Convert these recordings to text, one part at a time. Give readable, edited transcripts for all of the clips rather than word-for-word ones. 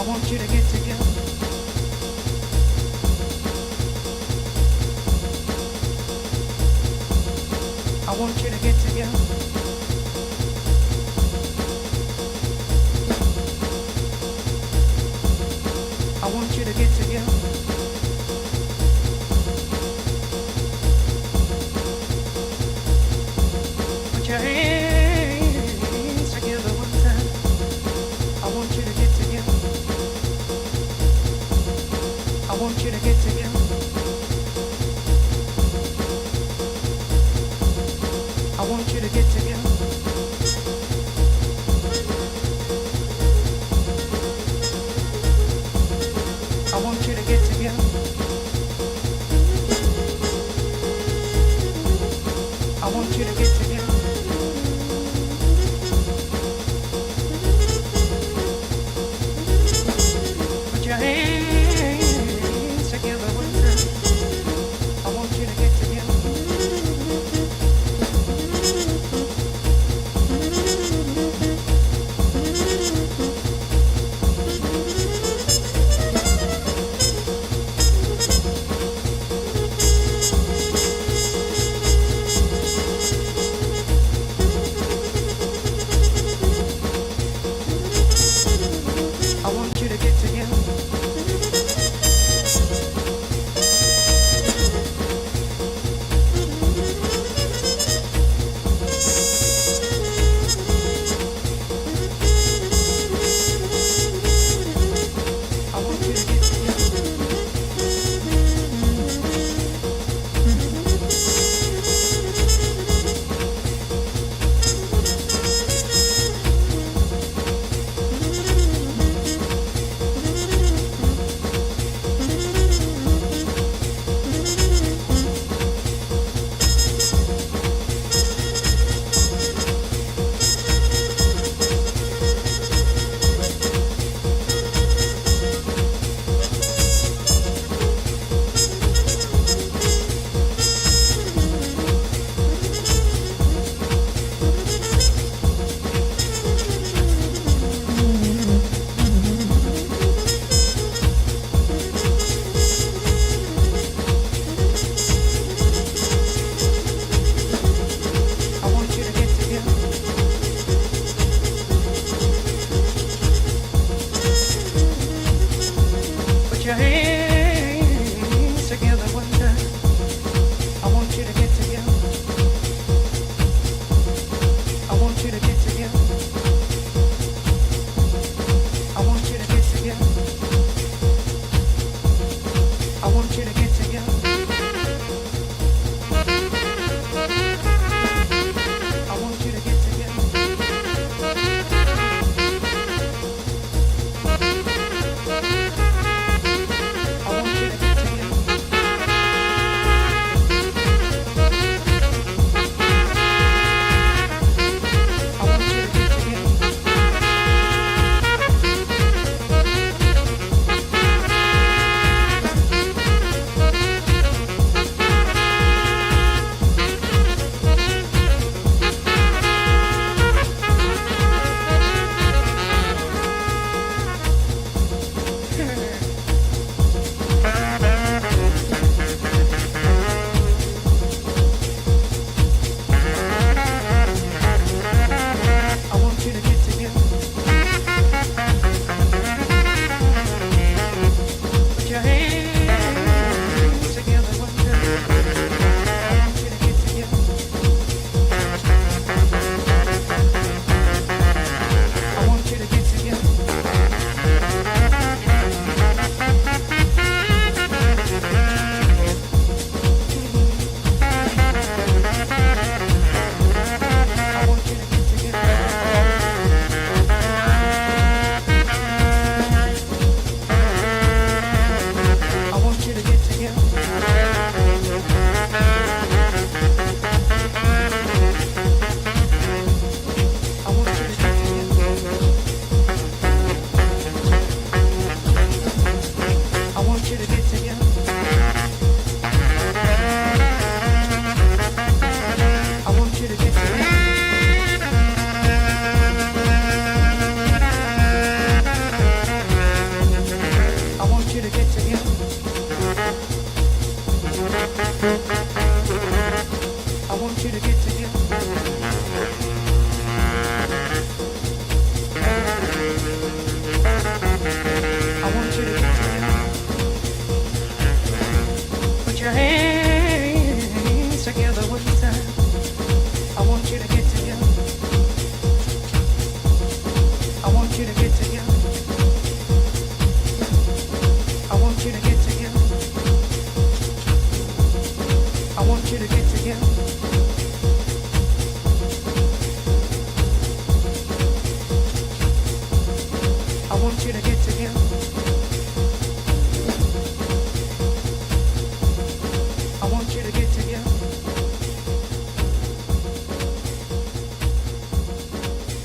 I want you to get together. I want you to get together. I want you to get together. Put your hands together one time. I want you to get together. I want you to get together. I want you to get together. I want you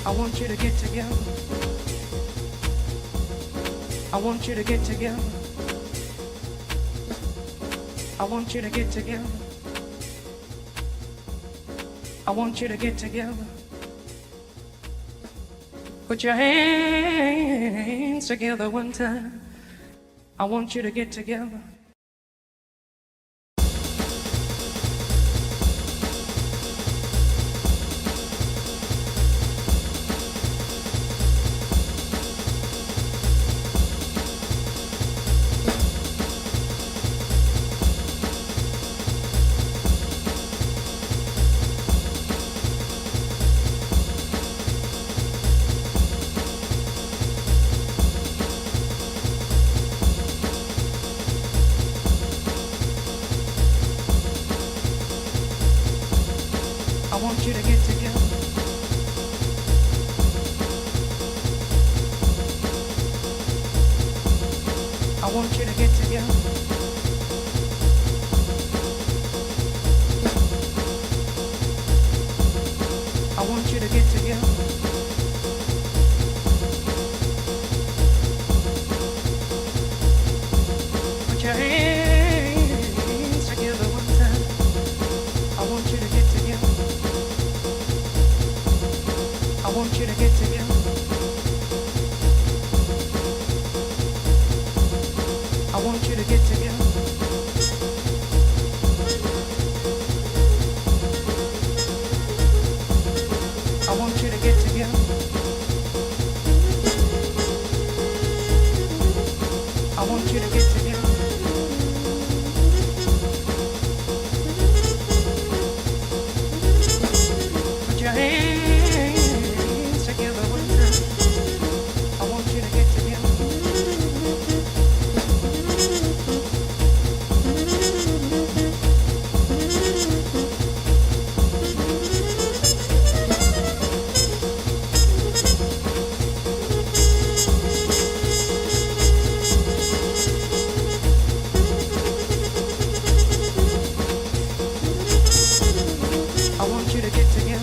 I want you to get together. I want you to get together. I want you to get together. I want you to get together. Put your hands together one time. I want you to get together. I want you to get together. I want you to get together. I want you to get together. Put your hands together one time. I want you to get together. I want you to get together. I want you to get together. I want you to get together. I want you to get together. Put your hands together one time. I want you to get together. I want you to get together. I want you to get together.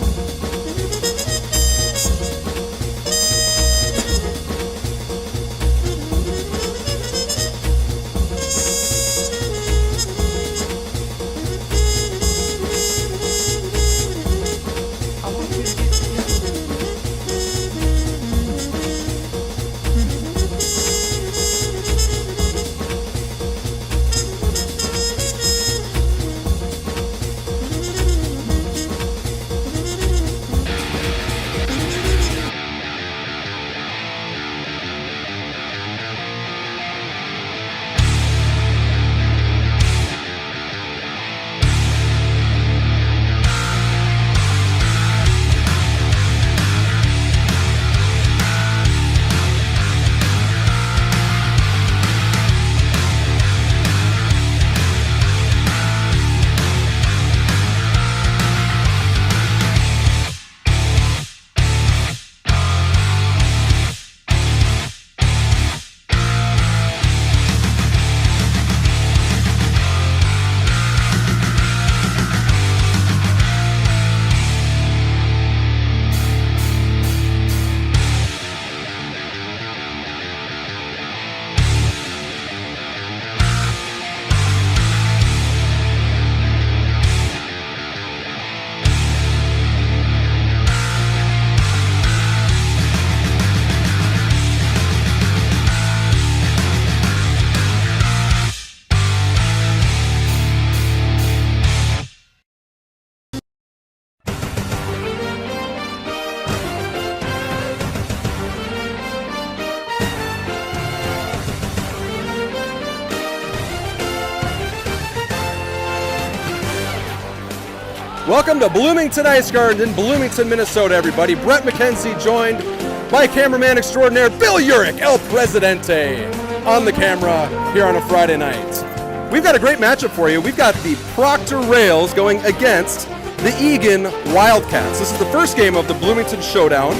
Welcome to Bloomington Ice Garden in Bloomington, Minnesota, everybody. Brett MacKenzie joined by cameraman extraordinaire Bill Urich, El Presidente, on the camera here on a Friday night. We've got a great matchup for you. We've got the Proctor Rails going against the Eagan Wildcats. This is the first game of the Bloomington Showdown.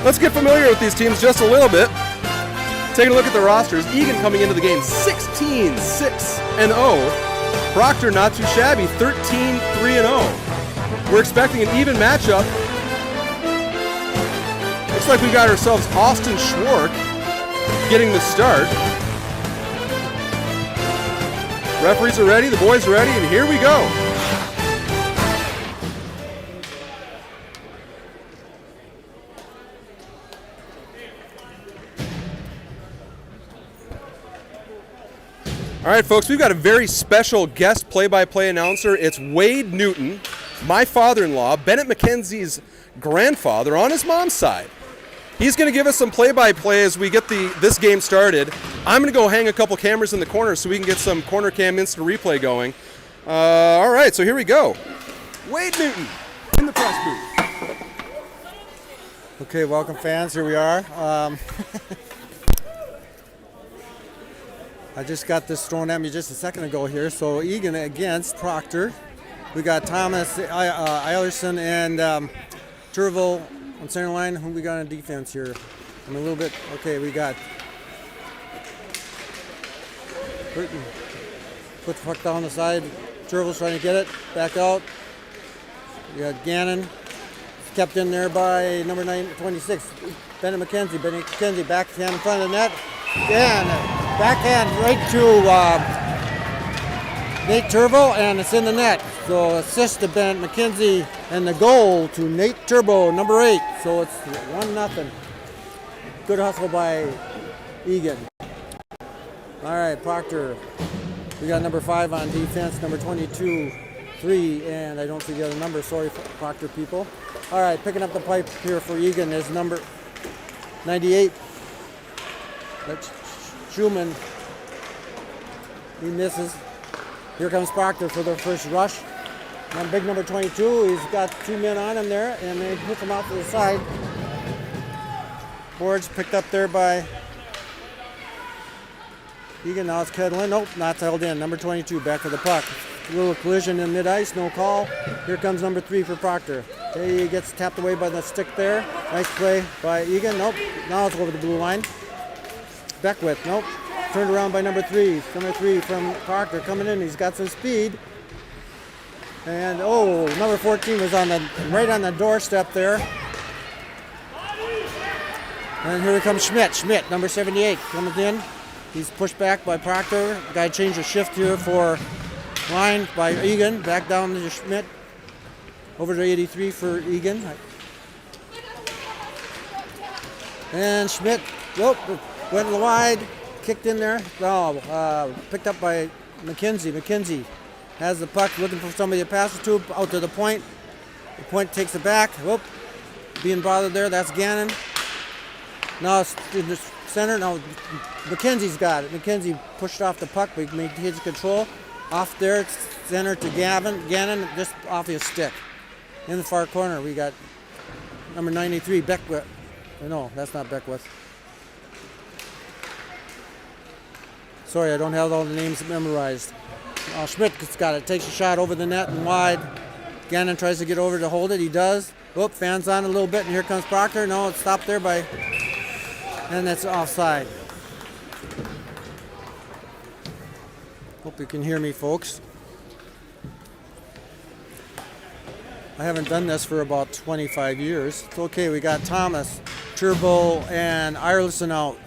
Let's get familiar with these teams just a little bit. Taking a look at the rosters, Eagan coming into the game 16-6-0. Proctor not too shabby, 13-3-0. We're expecting an even matchup Looks like we got ourselves Austin Schwark getting the start. Referees are ready, the boys are ready, and here we go. All right, folks, we've got a very special guest play-by-play announcer. It's Wade Newton, my father-in-law, Bennett MacKenzie's grandfather on his mom's side. He's going to give us some play-by-play as we get this game started. I'm going to go hang a couple cameras in the corner so we can get some corner cam instant replay going. All right, so here we go. Wade Newton in the press booth. Okay, welcome fans, here we are. I just got this thrown at me just a second ago here. So Eagan against Proctor. We got Thomas, Eilertson, and Turvold on center line. Who we got on defense here? I'm a little bit, okay, we got Burton. Put the puck down the side. Turvold's trying to get it, back out. We got Gannon, kept in there by number 26, Bennett MacKenzie. Bennett MacKenzie backhand in front of the net. And backhand right to Nate Turvold, and it's in the net. So assist to Bennett MacKenzie, and the goal to Nate Turvold, number 8. So it's 1-0. Good hustle by Eagan. All right, Proctor. We got number 5 on defense, number 22, 3, and I don't see the other number. Sorry, Proctor people. All right, picking up the pipe here for Eagan is number 98. That's Schuman. He misses. Here comes Proctor for the first rush. And big number 22, he's got 2 men on him there, and they hook him out to the side. Boards picked up there by Eagan. Now it's Kedlin. Nope, not held in. Number 22 back to the puck. A little collision in mid-ice, no call. Here comes number 3 for Proctor. He gets tapped away by the stick there. Nice play by Eagan. Nope, now it's over the blue line. Beckwith, nope. Turned around by number 3. Number 3 from Proctor coming in. He's got some speed. And number 14 was right on the doorstep there. And here comes Schmidt. Schmidt, number 78, coming in. He's pushed back by Proctor. Guy changed the shift here for line by Eagan. Back down to Schmidt. Over to 83 for Eagan. And Schmidt, went wide, kicked in there. Picked up by MacKenzie. MacKenzie has the puck, looking for somebody to pass it to, out to the point. The point takes it back. Being bothered there, that's Gannon. Now it's in the center. Now MacKenzie's got it. MacKenzie pushed off the puck, but he maintains control. Off there, it's center to Gannon, just off his stick. In the far corner, we got number 93, Beckwith. No, that's not Beckwith. Sorry, I don't have all the names memorized. Schmidt's got it. Takes a shot over the net and wide. Gannon tries to get over to hold it. He does. Fans on a little bit, and here comes Proctor. No, it's stopped there by... And that's offside. Hope you can hear me, folks. I haven't done this for about 25 years. It's okay. We got Thomas, Turvold, and Eilertson out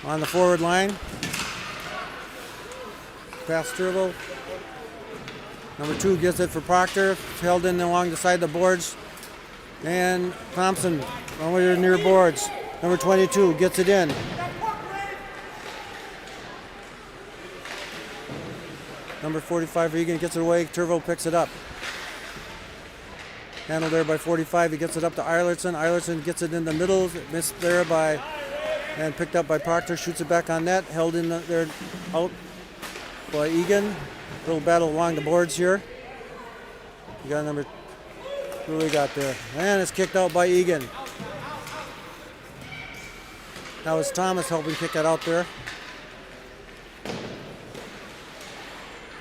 on the forward line. Pass Turvold. Number 2 gets it for Proctor. Held in along the side of the boards. And Thompson over the near boards. Number 22 gets it in. Number 45 Eagan gets it away. Turvold picks it up. Handled there by 45. He gets it up to Eilertson. Eilertson gets it in the middle. Missed there and picked up by Proctor. Shoots it back on net. Held in there out by Eagan. Little battle along the boards here. We got number... Who we got there? And it's kicked out by Eagan. That was Thomas helping kick it out there.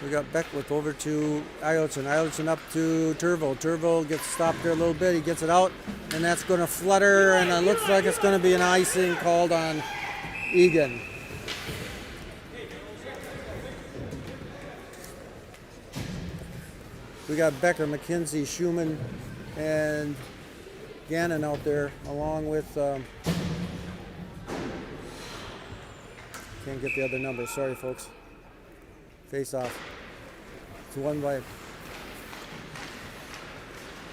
We got Beckwith over to Eilertson. Eilertson up to Turvold. Turvold gets stopped there a little bit. He gets it out, and that's going to flutter, and it looks like it's going to be an icing called on Eagan. We got Becker, MacKenzie, Schuman, and Gannon out there along with, can't get the other number, sorry folks. Face off. It's one by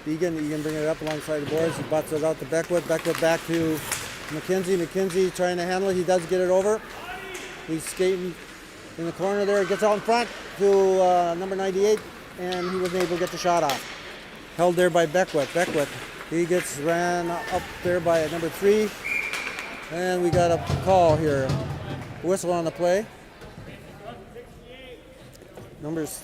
Eagan. Eagan bring it up alongside the boards. He butts it out to Beckwith. Beckwith back to MacKenzie. MacKenzie trying to handle it. He does get it over. He's skating in the corner there. Gets out in front to number 98, and he wasn't able to get the shot off. Held there by Beckwith. Beckwith, he gets ran up there by number 3, and we got a call here. Whistle on the play. Numbers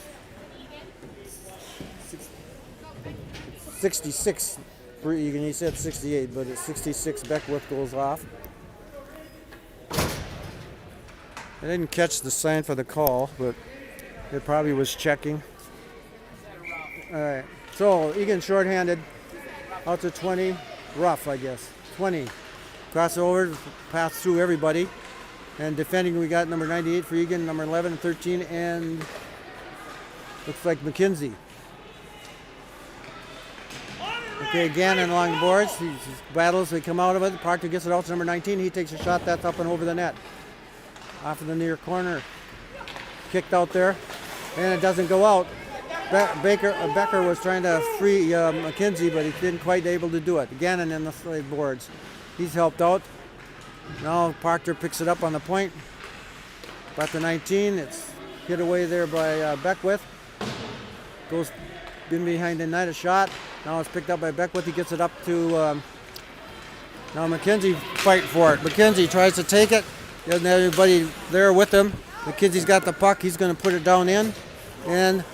66 for Eagan. He said 68, but it's 66. Beckwith goes off. I didn't catch the sign for the call, but it probably was checking. All right. So Eagan shorthanded out to 20. Rough, I guess. 20. Cross over, pass through everybody. And defending, we got number 98 for Eagan, number 11 and 13, and looks like MacKenzie. Okay, Gannon along the boards. He battles, they come out of it. Proctor gets it out to number 19. He takes a shot that's up and over the net. Off of the near corner. Kicked out there, and it doesn't go out. Becker was trying to free MacKenzie, but he didn't quite able to do it. Gannon in the side boards. He's helped out. Now Proctor picks it up on the point. About the 19. It's hit away there by Beckwith. Goes in behind the net, a shot. Now it's picked up by Beckwith. He gets it up to now MacKenzie fight for it. MacKenzie tries to take it. He doesn't have everybody there with him. MacKenzie's got the puck. He's going to put it down in. And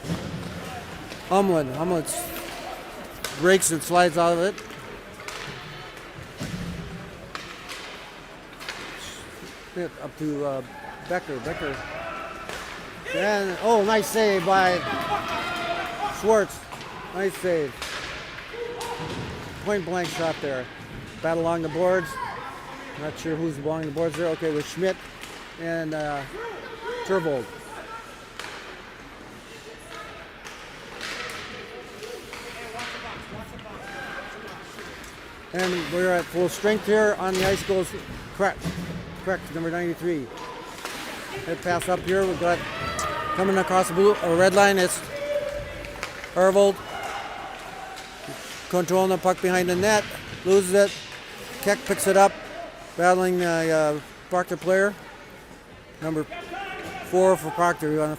Umland breaks and slides out of it. Up to Becker. And, oh, nice save by Schwartz. Nice save. Point blank shot there. Battle along the boards. Not sure who's along the boards there. Okay, with Schmidt and Turvold. And we're at full strength here. On the ice goes Krech, number 93. Head pass up here. We've got coming across the red line. It's Turvold controlling the puck behind the net. Loses it. Keck picks it up. Battling the Proctor player. Number 4 for Proctor.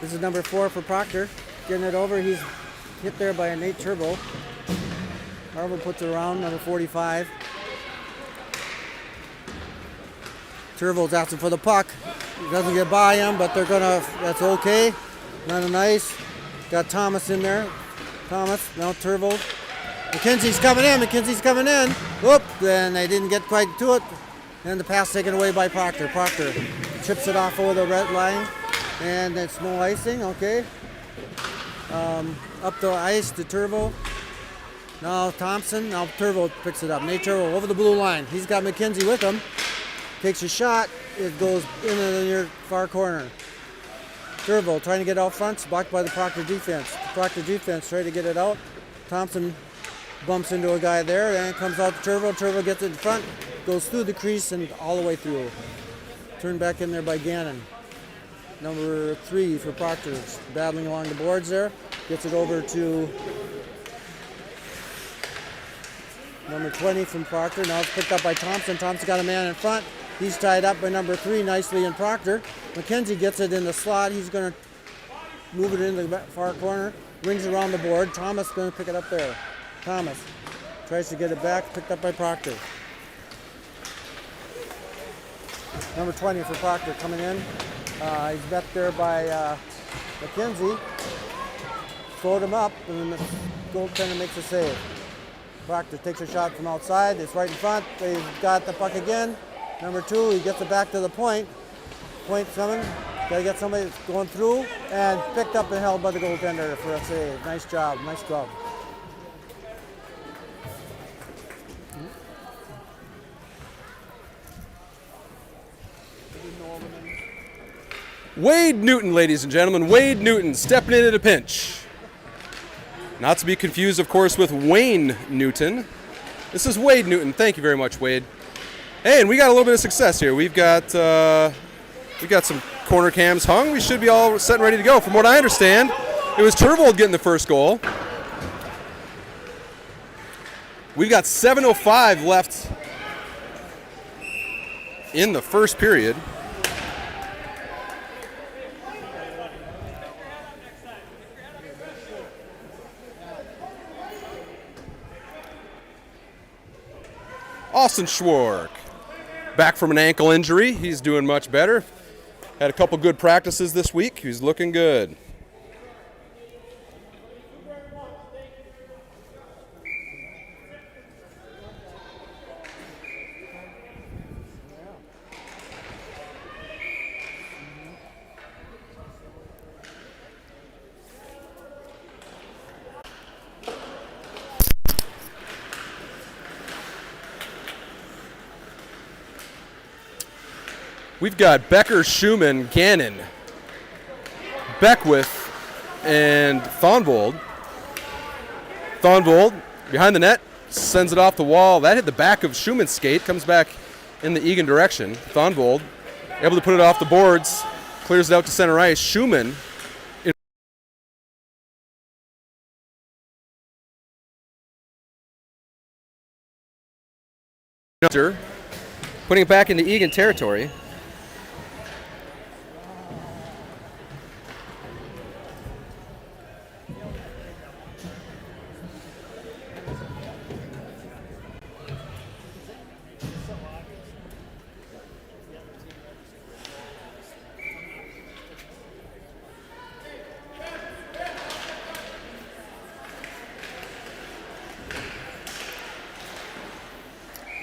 This is number 4 for Proctor. Getting it over. He's hit there by a Nate Turvold. Turvold puts it around, number 45. Turvold's asking for the puck. He doesn't get by him, but they're gonna, that's okay. Not a nice. Got Thomas in there. Thomas, now Turvold. MacKenzie's coming in. Whoop, then they didn't get quite to it. And the pass taken away by Proctor. Proctor chips it off over the red line. And it's no icing, okay. Up the ice to Turvold. Now Thompson, now Turvold picks it up. Nate Turvold over the blue line. He's got MacKenzie with him. Takes a shot. It goes into the near far corner. Turvold trying to get out front, blocked by the Proctor defense. The Proctor defense trying to get it out. Thompson bumps into a guy there and comes out to Turvold. Turvold gets it in front, goes through the crease and all the way through. Turned back in there by Gannon. Number 3 for Proctor, battling along the boards there. Gets it over to number 20 from Proctor. Now it's picked up by Thompson. Thompson got a man in front. He's tied up by number 3 nicely in Proctor. MacKenzie gets it in the slot. He's going to move it into the far corner. Rings around the board. Thomas going to pick it up there. Thomas tries to get it back. Picked up by Proctor. Number 20 for Proctor coming in. He's met there by MacKenzie. Slowed him up, and the goaltender makes a save. Proctor takes a shot from outside. It's right in front. They've got the puck again. Number 2, he gets it back to the point. Point coming. Got to get somebody that's going through, and picked up and held by the goaltender for a save. Nice job. Nice job. Wade Newton, ladies and gentlemen. Wade Newton stepping in at a pinch. Not to be confused, of course, with Wayne Newton. This is Wade Newton. Thank you very much, Wade. Hey, and we got a little bit of success here. We got some corner cams hung. We should be all set and ready to go. From what I understand, it was Turvold getting the first goal. We've got 7:05 left in the first period. Austin Schwark, back from an ankle injury. He's doing much better. Had a couple good practices this week. He's looking good. We've got Becker, Schuman, Gannon, Beckwith, and Turvold. Turvold behind the net, sends it off the wall. That hit the back of Schuman's skate, comes back in the Eagan direction. Turvold able to put it off the boards, clears it out to center ice. Schuman putting it back into Eagan territory.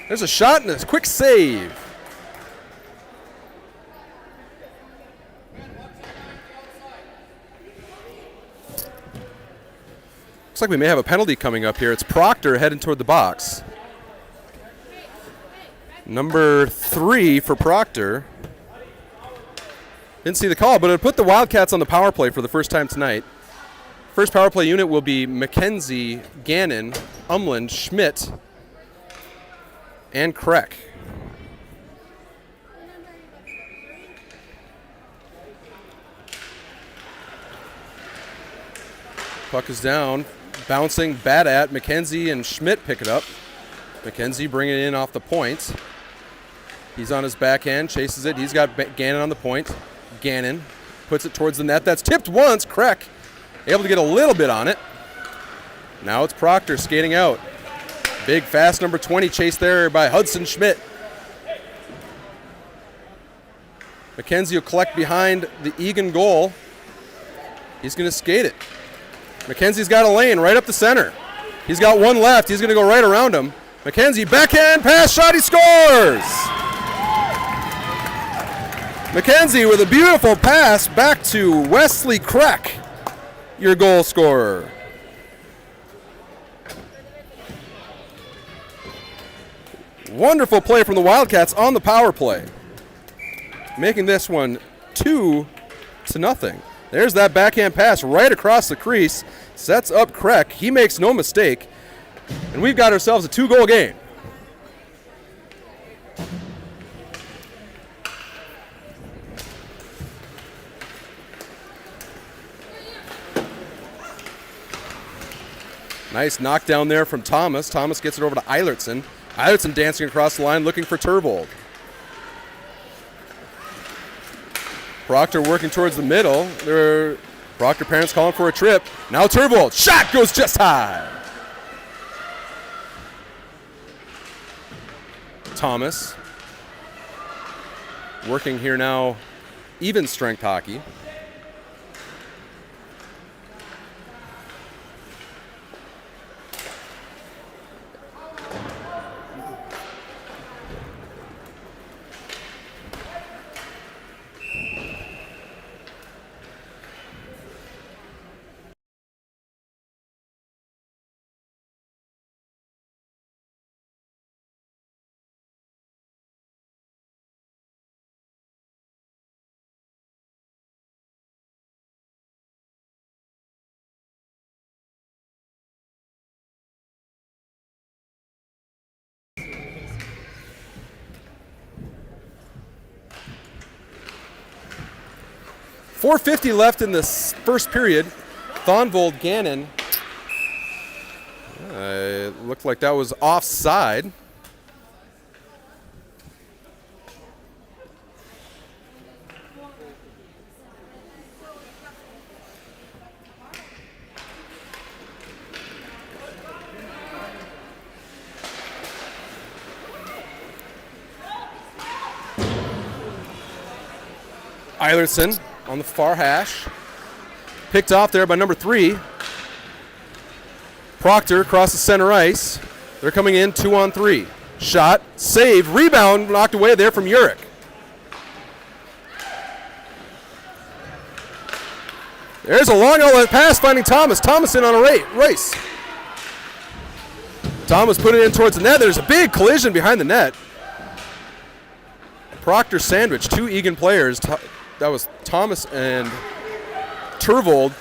There's a shot and a quick save. Looks like we may have a penalty coming up here. It's Proctor heading toward the box. Number 3 for Proctor. Didn't see the call, but it put the Wildcats on the power play for the first time tonight. First power play unit will be MacKenzie, Gannon, Umland, Schmidt, and Krech. Puck is down, bouncing, bad at. MacKenzie and Schmidt pick it up. MacKenzie bringing it in off the point. He's on his backhand, chases it. He's got Gannon on the point. Gannon puts it towards the net. That's tipped once. Krech able to get a little bit on it. Now it's Proctor skating out. Big, fast number 20 chased there by Hudson Schmidt. MacKenzie will collect behind the Eagan goal. He's going to skate it. MacKenzie's got a lane right up the center. He's got one left. He's going to go right around him. MacKenzie, backhand pass shot. He scores! MacKenzie with a beautiful pass back to Wesley Krech, your goal scorer. Wonderful play from the Wildcats on the power play, making this one 2-0. There's that backhand pass right across the crease, sets up Krech. He makes no mistake, and we've got ourselves a 2-goal game. Nice knockdown there from Thomas. Thomas gets it over to Eilertson. Eilertson dancing across the line looking for Turvold. Proctor working towards the middle. Proctor parents calling for a trip. Now Turvold. Shot goes just high. Thomas working here now, even strength hockey. 4:50 left in the first period. Thonvold, Gannon. It looked like that was offside. Eilertson on the far hash. Picked off there by number 3. Proctor across the center ice. They're coming in 2-on-3. Shot, save, rebound, knocked away there from Urick. There's a long outlet pass finding Thomas. Thomas in on a race. Thomas put it in towards the net. There's a big collision behind the net. Proctor sandwich, 2 Eagan players. That was Thomas and Turvold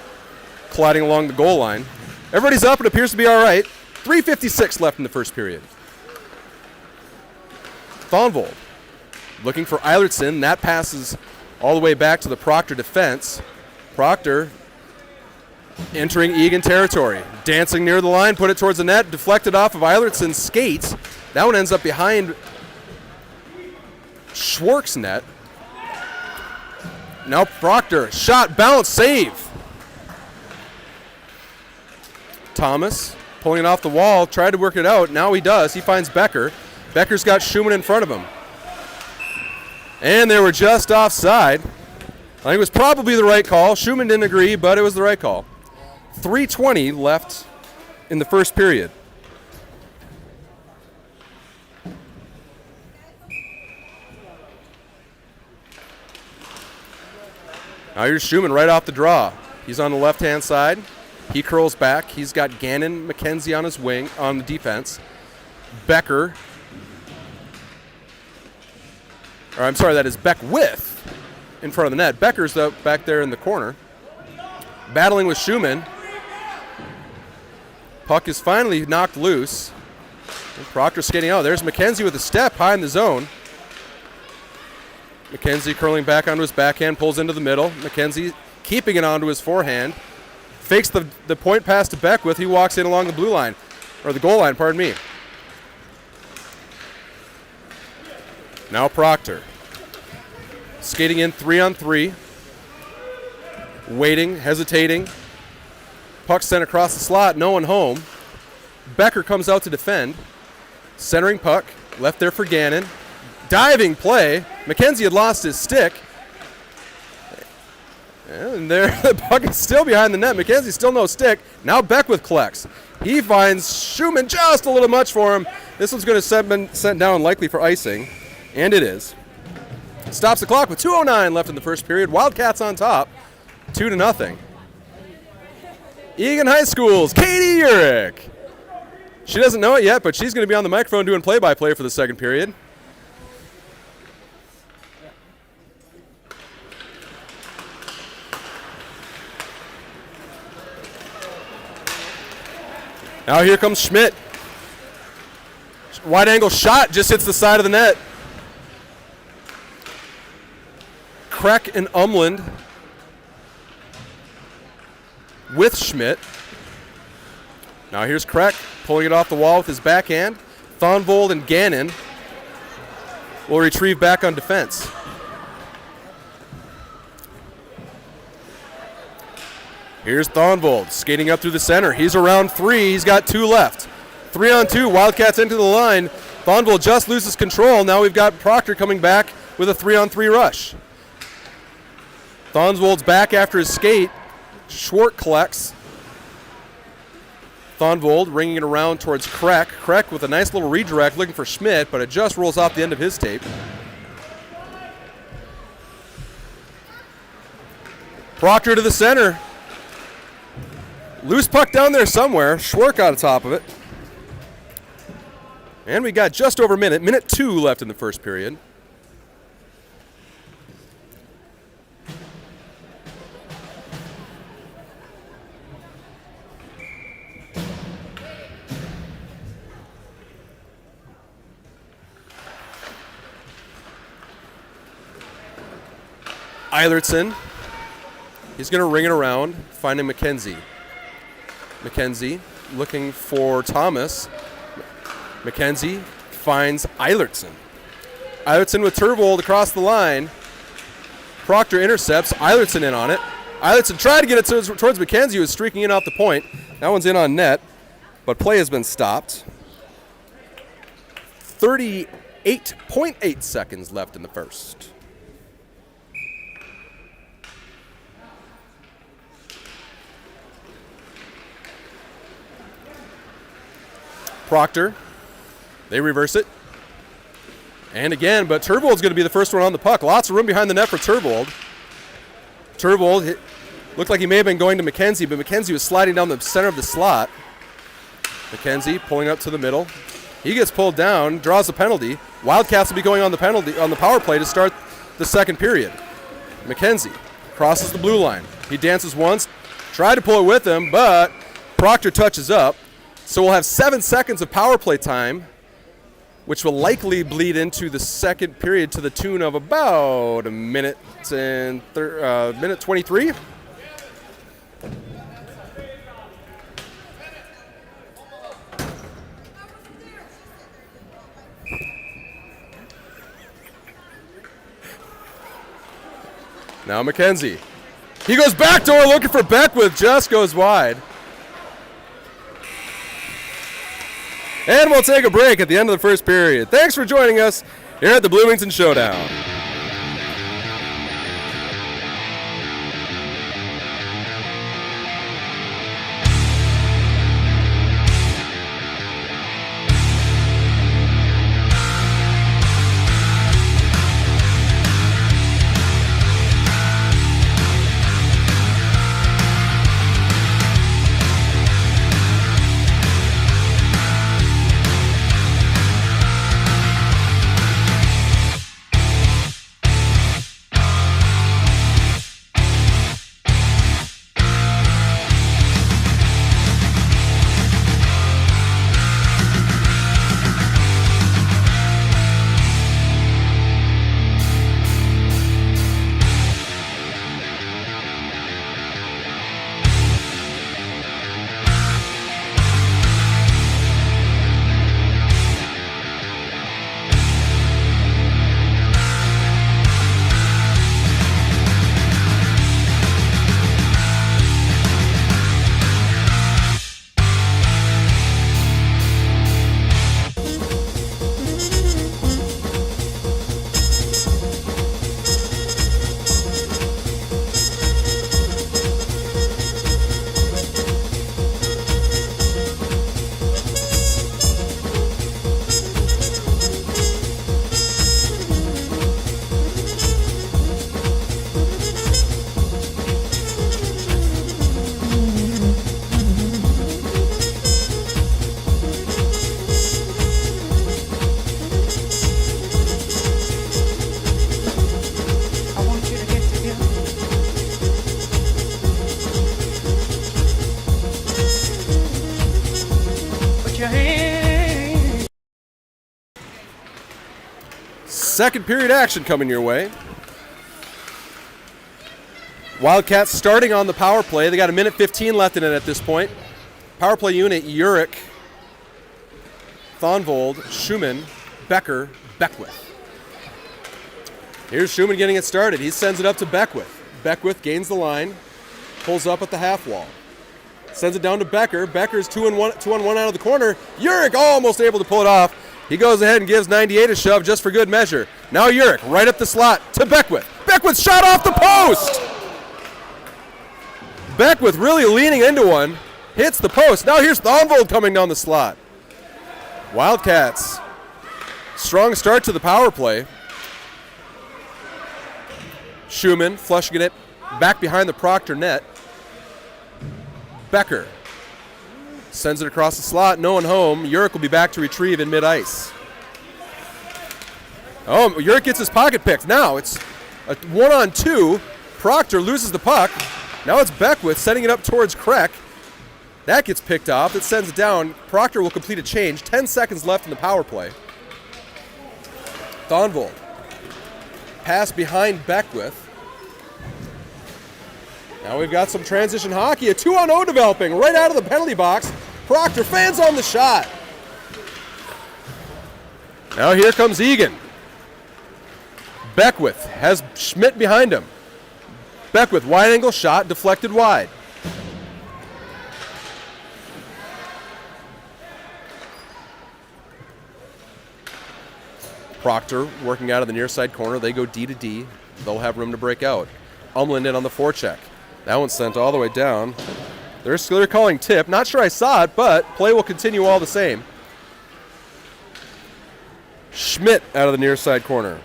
colliding along the goal line. Everybody's up. It appears to be all right. 3:56 left in the first period. Thonvold looking for Eilertson. That passes all the way back to the Proctor defense. Proctor entering Eagan territory. Dancing near the line, put it towards the net, deflected off of Eilertson's skates. That one ends up behind Schwartz's net. Now Proctor, shot, bounce, save. Thomas pulling it off the wall, tried to work it out. Now he does. He finds Becker. Becker's got Schuman in front of him. And they were just offside. I think it was probably the right call. Schuman didn't agree, but it was the right call. 3:20 left in the first period. Now here's Schuman right off the draw. He's on the left-hand side. He curls back. He's got Gannon, MacKenzie on his wing, on the defense. Becker. Or I'm sorry, that is Beckwith in front of the net. Becker's back there in the corner. Battling with Schuman. Puck is finally knocked loose. And Proctor skating out. There's MacKenzie with a step high in the zone. MacKenzie curling back onto his backhand, pulls into the middle. MacKenzie keeping it onto his forehand. Fakes the point pass to Beckwith. He walks in along the blue line, or the goal line, pardon me. Now Proctor. Skating in 3-on-3. Waiting, hesitating. Puck sent across the slot, no one home. Becker comes out to defend. Centering puck, left there for Gannon. Diving play. MacKenzie had lost his stick. And there, the puck is still behind the net. MacKenzie still no stick. Now Beckwith collects. He finds Schuman just a little much for him. This one's going to be sent down likely for icing. And it is. Stops the clock with 2:09 left in the first period. Wildcats on top, 2-0. Eagan High School's Katie Urick. She doesn't know it yet, but she's going to be on the microphone doing play-by-play for the second period. Now here comes Schmidt. Wide angle shot just hits the side of the net. Krech and Umland with Schmidt. Now here's Krech pulling it off the wall with his backhand. Thonvold and Gannon will retrieve back on defense. Here's Thonvold skating up through the center. He's around 3. He's got 2 left. 3-on-2. Wildcats into the line. Thonvold just loses control. Now we've got Proctor coming back with a 3-on-3 rush. Thonvold's back after his skate. Schwartz collects. Thonvold ringing it around towards Krech. Krech with a nice little redirect looking for Schmidt, but it just rolls off the end of his tape. Proctor to the center. Loose puck down there somewhere. Schwartz got on top of it. And we got just over a minute. Minute 2 left in the first period. Eilertson He's going to ring it around, finding MacKenzie. MacKenzie looking for Thomas. MacKenzie finds Eilertson. Eilertson with Turvold across the line. Proctor intercepts. Eilertson in on it. Eilertson tried to get it towards MacKenzie, who was streaking in off the point. That one's in on net, but play has been stopped. 38.8 seconds left in the first. Proctor, they reverse it. And again, but Turvold's going to be the first one on the puck. Lots of room behind the net for Turvold. Turvold looked like he may have been going to MacKenzie, but MacKenzie was sliding down the center of the slot. MacKenzie pulling up to the middle. He gets pulled down, draws a penalty. Wildcats will be going on the power play to start the second period. MacKenzie crosses the blue line. He dances once, tried to pull it with him, but Proctor touches up. So we'll have 7 seconds of power play time, which will likely bleed into the second period to the tune of about a minute and minute 23. Now MacKenzie. He goes backdoor looking for Beckwith, just goes wide. And we'll take a break at the end of the first period. Thanks for joining us here at the Bloomington Showdown. Second period action coming your way. Wildcats starting on the power play. They got a minute 15 left in it at this point. Power play unit, Urick, Turvold, Schuman, Becker, Beckwith. Here's Schuman getting it started. He sends it up to Beckwith. Beckwith gains the line, pulls up at the half wall. Sends it down to Becker. Becker's 2-on-1 out of the corner. Urick almost able to pull it off. He goes ahead and gives 98 a shove just for good measure. Now Urick right up the slot to Beckwith. Beckwith shot off the post! Beckwith really leaning into one. Hits the post. Now here's Turvold coming down the slot. Wildcats. Strong start to the power play. Schuman flushing it back behind the Proctor net. Becker sends it across the slot. No one home. Urick will be back to retrieve in mid-ice. Oh, Urick gets his pocket picked. Now it's a 1-on-2. Proctor loses the puck. Now it's Beckwith setting it up towards Krech. That gets picked off. It sends it down. Proctor will complete a change. 10 seconds left in the power play. Turvold. Pass behind Beckwith. Now we've got some transition hockey, a 2-on-0 developing right out of the penalty box. Proctor fans on the shot. Now here comes Eagan. Beckwith has Schmidt behind him. Beckwith, wide angle shot, deflected wide. Proctor working out of the near side corner. They go D to D. They'll have room to break out. Umland in on the forecheck. That one's sent all the way down. They're calling tip. Not sure I saw it, but play will continue all the same. Schmidt out of the near side corner.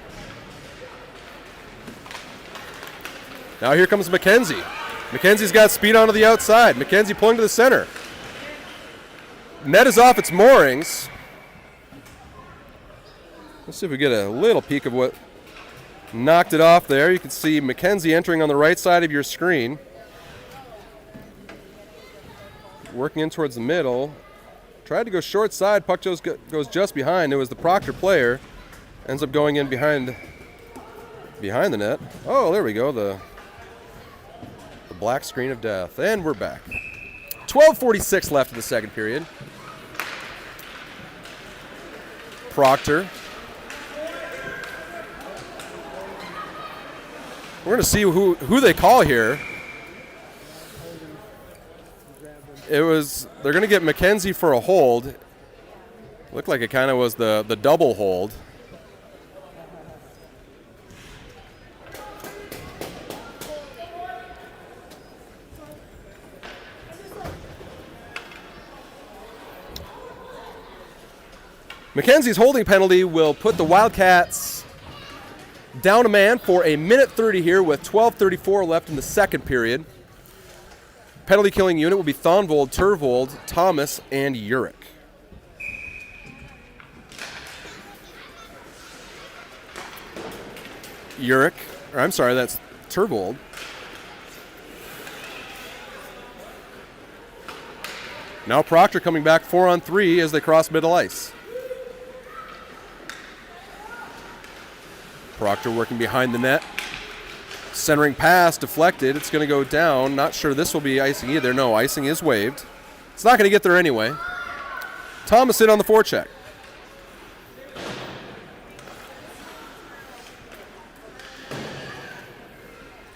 Now here comes MacKenzie. MacKenzie's got speed onto the outside. MacKenzie pulling to the center. Net is off its moorings. Let's see if we get a little peek of what knocked it off there. You can see MacKenzie entering on the right side of your screen. Working in towards the middle. Tried to go short side. Puck goes just behind. It was the Proctor player. Ends up going in behind the net. Oh, there we go. The black screen of death. And we're back. 12:46 left in the second period. Proctor. We're going to see who they call here. They're going to get MacKenzie for a hold. Looked like it kind of was the double hold. MacKenzie's holding penalty will put the Wildcats down a man for a minute 30 here with 12:34 left in the second period. Penalty killing unit will be Thonvold, Turvold, Thomas, and Urick. That's Turvold. Now Proctor coming back 4-on-3 as they cross middle ice. Proctor working behind the net. Centering pass, deflected. It's going to go down. Not sure this will be icing either. No, icing is waived. It's not going to get there anyway. Thomas in on the forecheck.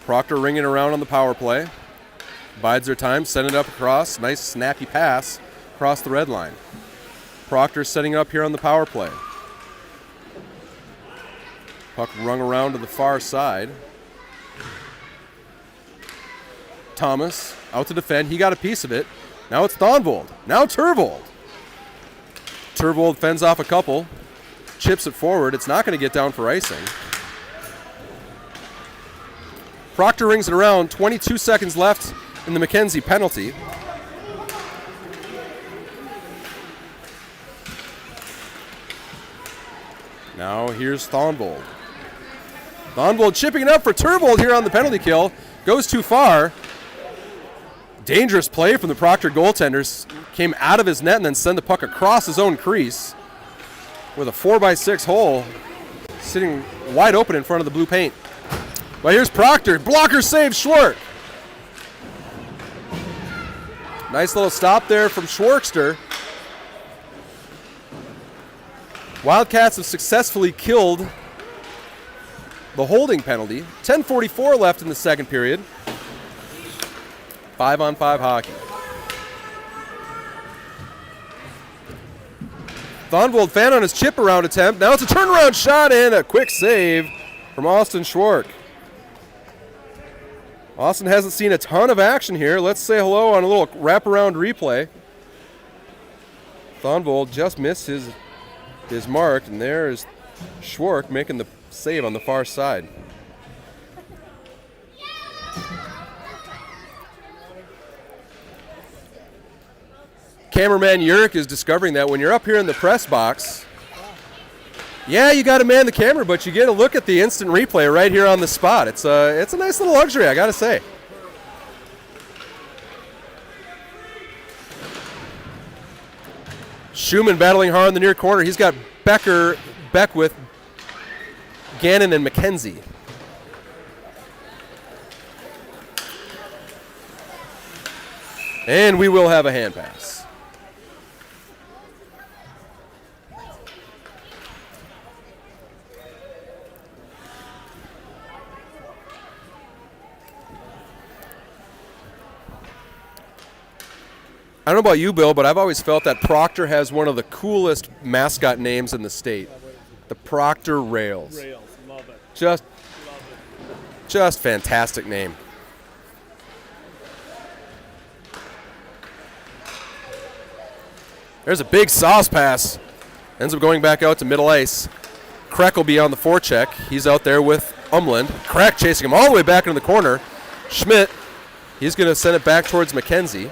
Proctor ringing around on the power play. Bides their time, send it up across. Nice snappy pass across the red line. Proctor setting it up here on the power play. Puck rung around to the far side. Thomas out to defend. He got a piece of it. Now it's Thonvold. Now Turvold. Turvold fends off a couple. Chips it forward. It's not going to get down for icing. Proctor rings it around. 22 seconds left in the MacKenzie penalty. Now here's Thonvold. Thonvold chipping it up for Turvold here on the penalty kill. Goes too far. Dangerous play from the Proctor goaltenders. Came out of his net and then sent the puck across his own crease with a 4x6 hole sitting wide open in front of the blue paint. But here's Proctor. Blocker save Schwark. Nice little stop there from Schwarkster. Wildcats have successfully killed the holding penalty. 10:44 left in the second period. 5-on-5 hockey. Thonvold fan on his chip around attempt. Now it's a turnaround shot and a quick save from Austin Schwark. Austin hasn't seen a ton of action here. Let's say hello on a little wraparound replay. Thonvold just missed his mark, and there is Schwark making the save on the far side. Cameraman Urick is discovering that when you're up here in the press box, yeah, you got to man the camera, but you get a look at the instant replay right here on the spot. It's a nice little luxury, I got to say. Schuman battling hard in the near corner. He's got Becker, Beckwith, Gannon, and MacKenzie. And we will have a hand pass. I don't know about you, Bill, but I've always felt that Proctor has one of the coolest mascot names in the state. The Proctor Rails. Rails, love it. Just fantastic name. There's a big sauce pass. Ends up going back out to middle ice. Krech will be on the forecheck. He's out there with Umland. Krech chasing him all the way back into the corner. Schmidt, he's going to send it back towards MacKenzie.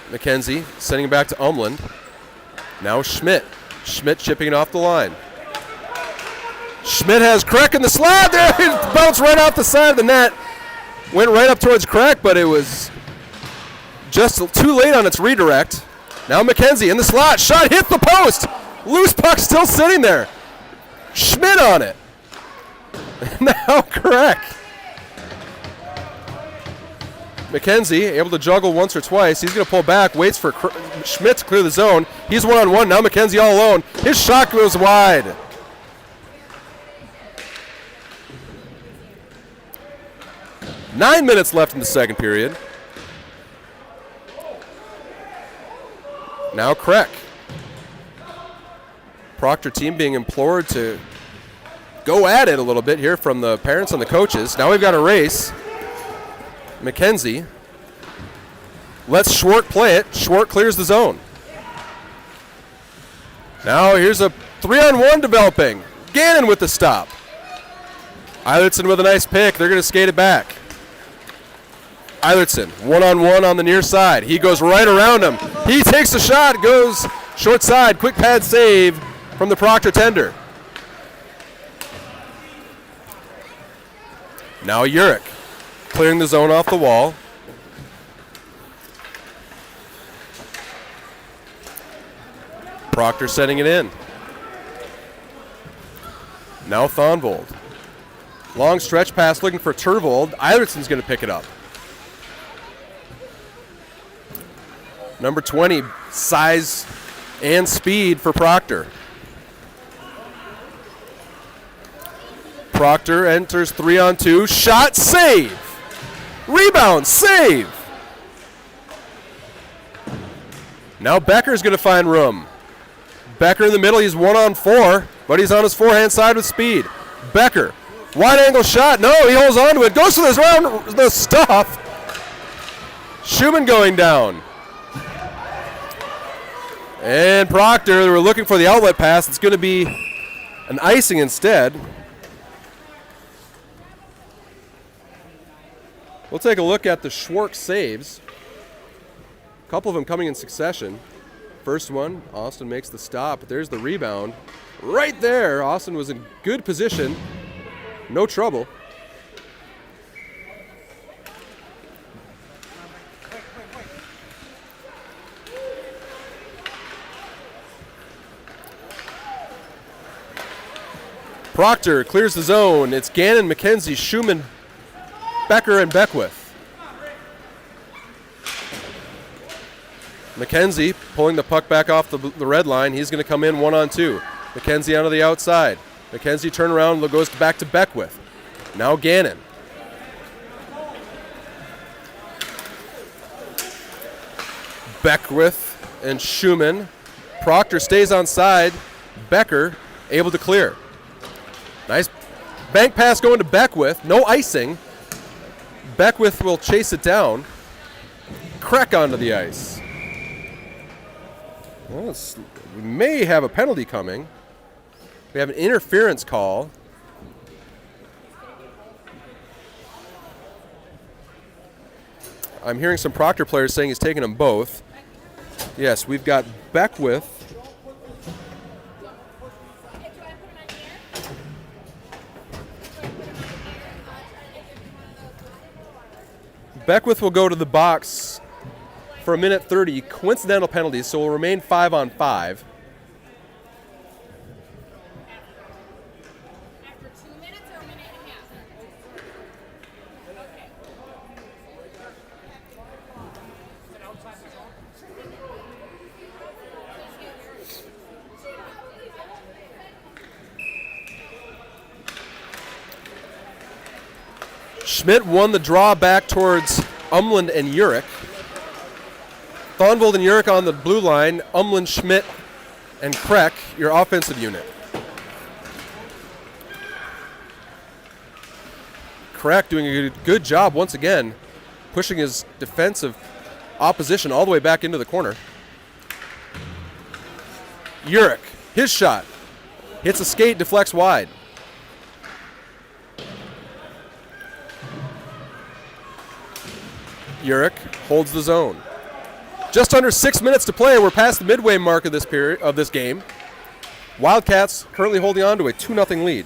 MacKenzie sending it back to Umland. Now Schmidt. Schmidt chipping it off the line. Schmidt has Krech in the slot there. He bounced right off the side of the net. Went right up towards Krech, but it was just too late on its redirect. Now MacKenzie in the slot. Shot hit the post. Loose puck still sitting there. Schmidt on it. Now Krech. MacKenzie able to juggle once or twice. He's going to pull back, waits for Schmidt to clear the zone. He's one-on-one. Now MacKenzie all alone. His shot goes wide. Nine minutes left in the second period. Now Krech. Proctor team being implored to go at it a little bit here from the parents and the coaches. Now we've got a race. MacKenzie lets Schwartz play it. Schwartz clears the zone. Now here's a 3-on-1 developing. Gannon with the stop. Eilertson with a nice pick. They're going to skate it back. Eilertson, one-on-one on the near side. He goes right around him. He takes the shot, goes short side. Quick pad save from the Proctor tender. Now Urick clearing the zone off the wall. Proctor setting it in. Now Thonvold. Long stretch pass looking for Turvold. Eilertson's going to pick it up. Number 20, size and speed for Proctor. Proctor enters 3-on-2. Shot, save. Rebound, save. Now Becker's going to find room. Becker in the middle. He's 1-on-4, but he's on his forehand side with speed. Becker, wide angle shot. No, he holds on to it. Goes to this round, the stuff. Schuman going down. And Proctor, they were looking for the outlet pass. It's going to be an icing instead. We'll take a look at the Schwartz saves. A couple of them coming in succession. First one, Austin makes the stop, but there's the rebound. Right there, Austin was in good position. No trouble. Proctor clears the zone. It's Gannon, MacKenzie, Schuman, Becker, and Beckwith. MacKenzie pulling the puck back off the red line. He's going to come in 1-on-2. MacKenzie onto the outside. MacKenzie turnaround, goes back to Beckwith. Now Gannon. Beckwith and Schuman. Proctor stays on side. Becker able to clear. Nice bank pass going to Beckwith. No icing. Beckwith will chase it down. Krech onto the ice. Well, we may have a penalty coming. We have an interference call. I'm hearing some Proctor players saying he's taking them both. Yes, we've got Beckwith. Beckwith will go to the box for a minute 30. Coincidental penalties, so will remain 5-on-5. After 2 minutes or a minute and a half? Okay. Schmidt won the draw back towards Umland and Urich. Turvold and Urich on the blue line. Umland, Schmidt, and Krech, your offensive unit. Krech doing a good job once again, pushing his defensive opposition all the way back into the corner. Urich, his shot. Hits a skate, deflects wide. Urich holds the zone. Just under 6 minutes to play. We're past the midway mark of this game. Wildcats currently holding on to a 2-0 lead.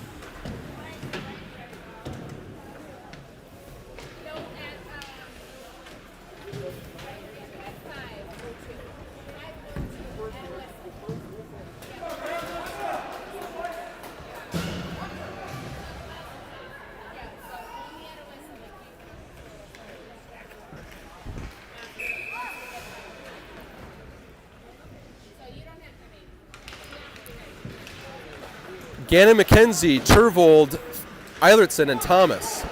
Gannon, MacKenzie, Turvold, Eilertson, and Thomas.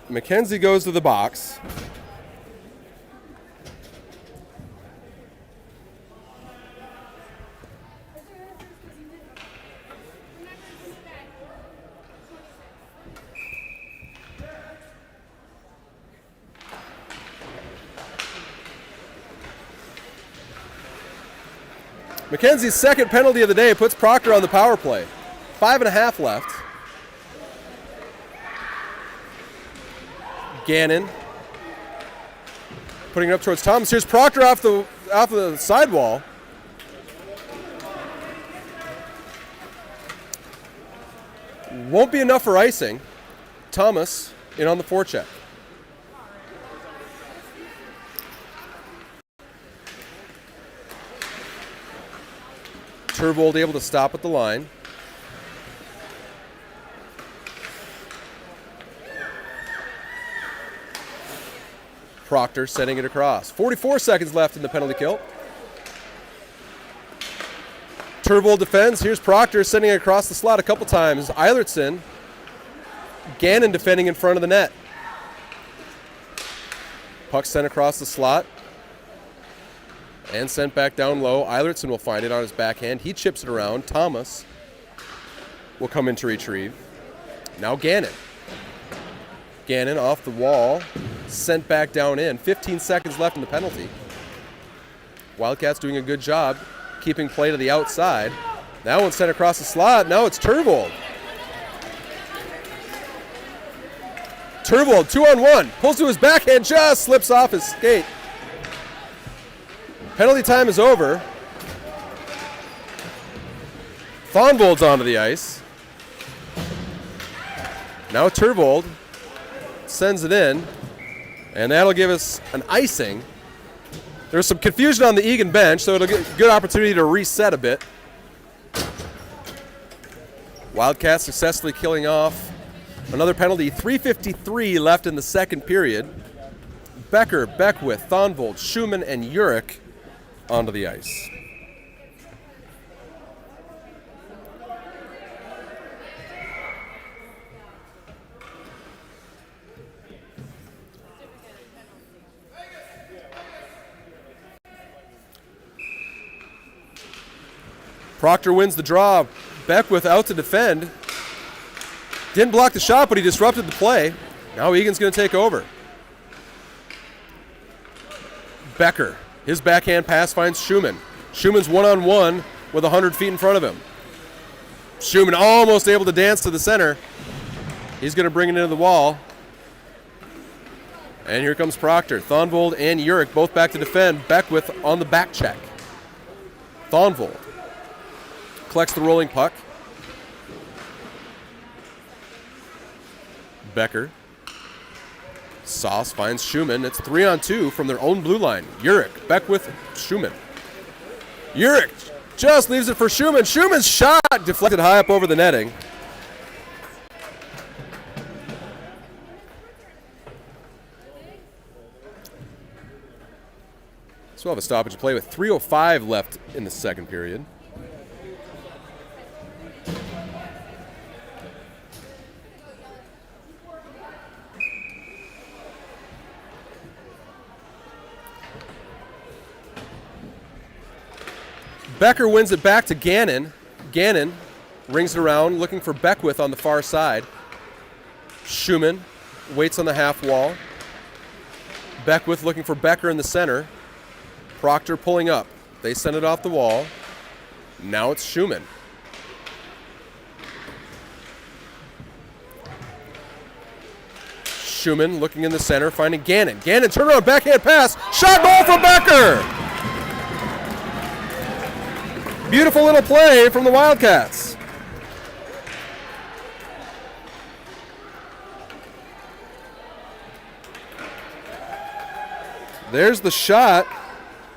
MacKenzie goes to the box. MacKenzie's second penalty of the day puts Proctor on the power play. 5.5 left. Gannon putting it up towards Thomas. Here's Proctor off the sidewall. Won't be enough for icing. Thomas in on the forecheck. Turvold able to stop at the line. Proctor sending it across. 44 seconds left in the penalty kill. Turvold defends. Here's Proctor sending it across the slot a couple times. Eilertson, Gannon defending in front of the net. Puck sent across the slot and sent back down low. Eilertson will find it on his backhand. He chips it around. Thomas will come in to retrieve. Now Gannon. Gannon off the wall. Sent back down in. 15 seconds left in the penalty. Wildcats doing a good job keeping play to the outside. That one sent across the slot. Now it's Turvold. Turvold, 2-on-1. Pulls to his backhand, just slips off his skate. Penalty time is over. Turvold's onto the ice. Now Turvold sends it in. And that'll give us an icing. There's some confusion on the Eagan bench, so it'll get a good opportunity to reset a bit. Wildcats successfully killing off another penalty. 3:53 left in the second period. Becker, Beckwith, Turvold, Schuman, and Urich onto the ice. Proctor wins the draw. Beckwith out to defend. Didn't block the shot, but he disrupted the play. Now Eagan's going to take over. Becker, his backhand pass finds Schuman. Schuman's one-on-one with 100 feet in front of him. Schuman almost able to dance to the center. He's going to bring it into the wall. And here comes Proctor. Turvold and Urich both back to defend. Beckwith on the back check. Turvold collects the rolling puck. Becker Sauce finds Schuman. It's 3-on-2 from their own blue line. Urick, Beckwith, Schuman. Urick just leaves it for Schuman. Schuman's shot deflected high up over the netting. So we'll have a stoppage of play with 3:05 left in the second period. Becker wins it back to Gannon. Gannon rings it around, looking for Beckwith on the far side. Schuman waits on the half wall. Beckwith looking for Becker in the center. Proctor pulling up. They send it off the wall. Now it's Schuman. Schuman looking in the center, finding Gannon. Gannon, turnaround, backhand pass. Shot goal from Becker! Beautiful little play from the Wildcats. There's the shot.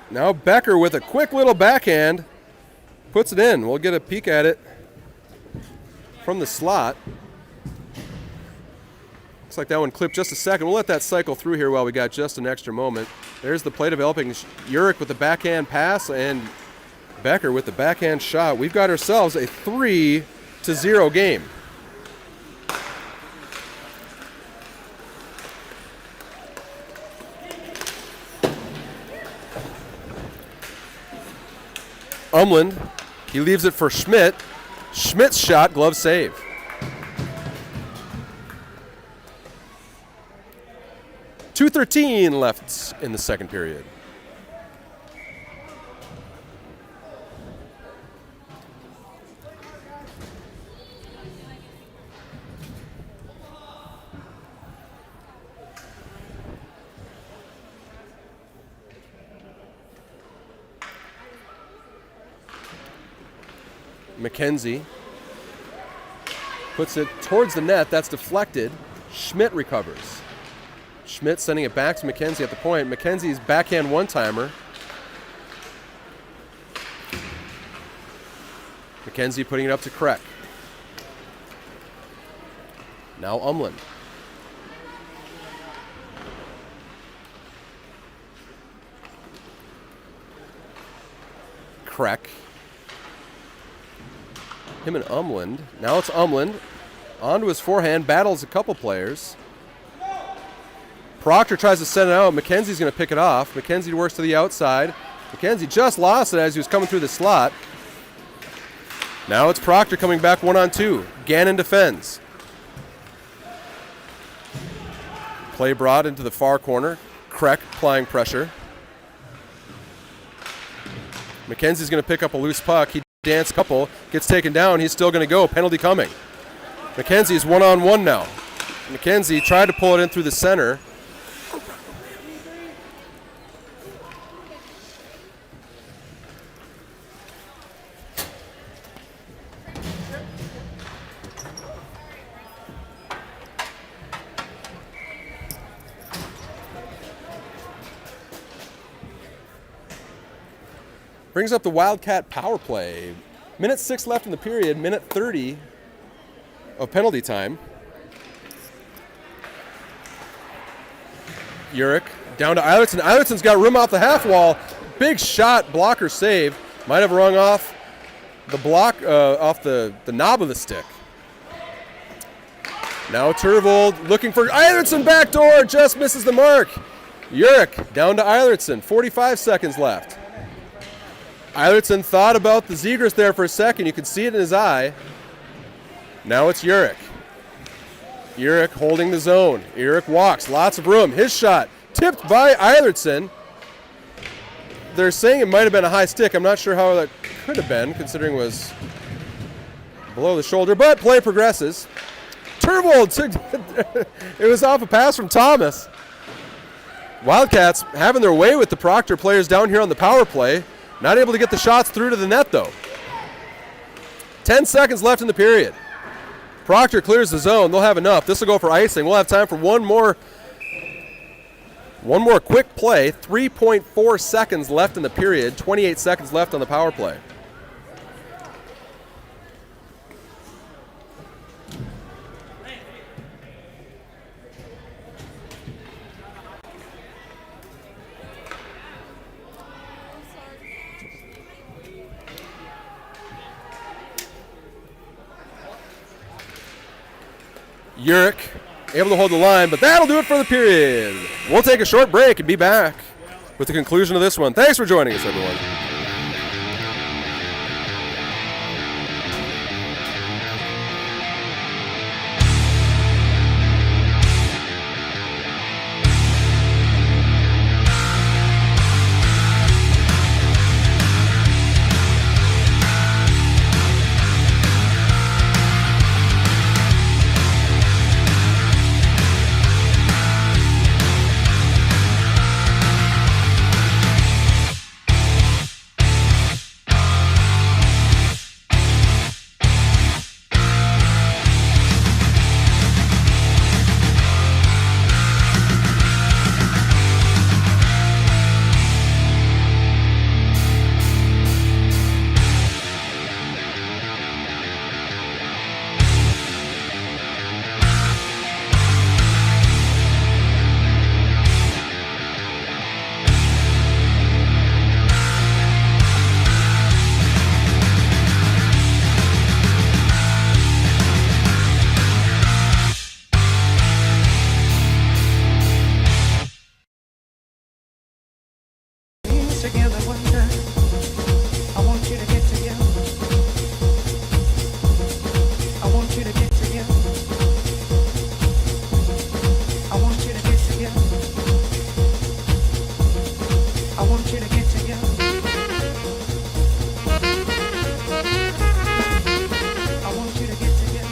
Now Becker with a quick little backhand puts it in. We'll get a peek at it from the slot. Looks like that one clipped just a second. We'll let that cycle through here while we got just an extra moment. There's the play developing. Urick with the backhand pass and Becker with the backhand shot. We've got ourselves a 3-0 game. Umland, he leaves it for Schmidt. Schmidt's shot, glove save. .213 left in the second period. MacKenzie puts it towards the net. That's deflected. Schmidt recovers. Schmidt sending it back to MacKenzie at the point. McKenzie's backhand one-timer. MacKenzie putting it up to Krech. Now Umland. Krech. Him and Umland. Now it's Umland. Onto his forehand. Battles a couple players. Proctor tries to send it out. MacKenzie's going to pick it off. MacKenzie works to the outside. MacKenzie just lost it as he was coming through the slot. Now it's Proctor coming back 1-on-2. Gannon defends. Play brought into the far corner. Krech applying pressure. MacKenzie's going to pick up a loose puck. He dance couple, gets taken down. He's still going to go. Penalty coming. MacKenzie's 1-on-1 now. MacKenzie tried to pull it in through the center. Brings up the Wildcat power play. Minute 6 left in the period, minute 30 of penalty time. Urick down to Eilertson. Eilertson's got room off the half wall. Big shot, blocker save. Might have rung off the block, off the knob of the stick. Now Turvold looking for Eilertson backdoor, just misses the mark. Urick down to Eilertson, 45 seconds left. Eilertson thought about the Zegras there for a second. You could see it in his eye. Now it's Urick. Urick holding the zone. Urick walks. Lots of room. His shot tipped by Eilertson. They're saying it might have been a high stick. I'm not sure how that could have been, considering it was below the shoulder. But play progresses. Turvold took it was off a pass from Thomas. Wildcats having their way with the Proctor players down here on the power play. Not able to get the shots through to the net, though. 10 seconds left in the period. Proctor clears the zone. They'll have enough. This will go for icing. We'll have time for one more One more quick play, 3.4 seconds left in the period, 28 seconds left on the power play. Urick able to hold the line, but that'll do it for the period. We'll take a short break and be back with the conclusion of this one. Thanks for joining us, everyone. Together one time, I want you to get together. I want you to get together. I want you to get together. I want you to get together. I want you to get together. I want you to get together.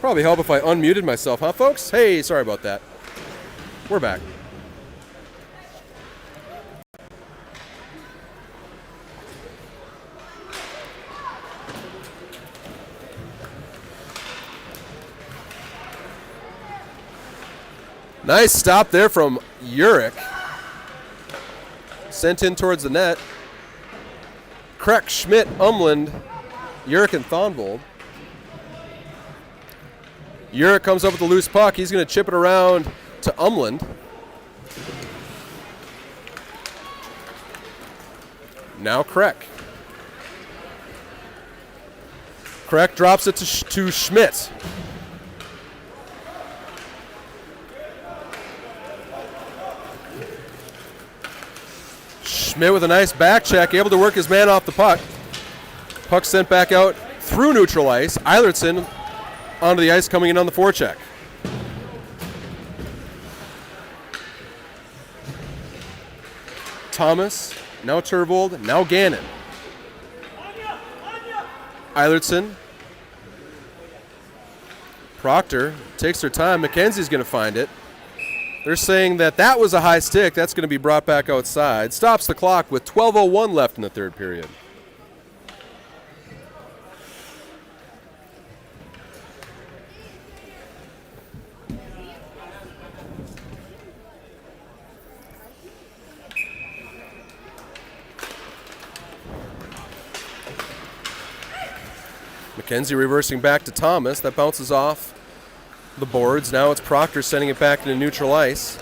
Probably help if I unmuted myself, huh, folks? Hey, sorry about that. We're back. Nice stop there from Urick. Sent in towards the net. Krech, Schmidt, Umland, Urick, and Turvold. Urick comes up with the loose puck. He's going to chip it around to Umland. Now Krech. Krech drops it to Schmidt. Schmidt with a nice back check, able to work his man off the puck. Puck sent back out through neutral ice. Eilertson onto the ice coming in on the forecheck. Thomas, now Turvold, now Gannon. Eilertson. Proctor takes their time. MacKenzie's going to find it. They're saying that was a high stick. That's going to be brought back outside. Stops the clock with 12:01 left in the third period. MacKenzie reversing back to Thomas. That bounces off the boards. Now it's Proctor sending it back into neutral ice.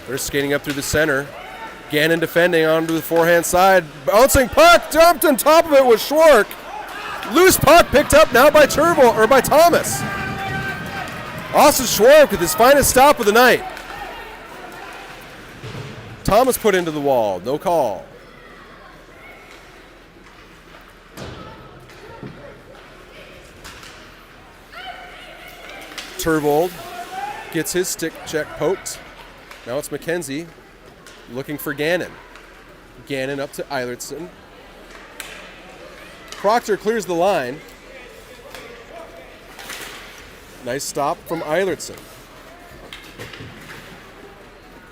They're skating up through the center. Gannon defending onto the forehand side. Bouncing puck, dumped on top of it was Schwark. Loose puck picked up now by Turvold, or by Thomas. Austin Schwark with his finest stop of the night. Thomas put into the wall, no call. Turvold gets his stick check poked. Now it's MacKenzie looking for Gannon. Gannon up to Eilertson. Proctor clears the line. Nice stop from Eilertson.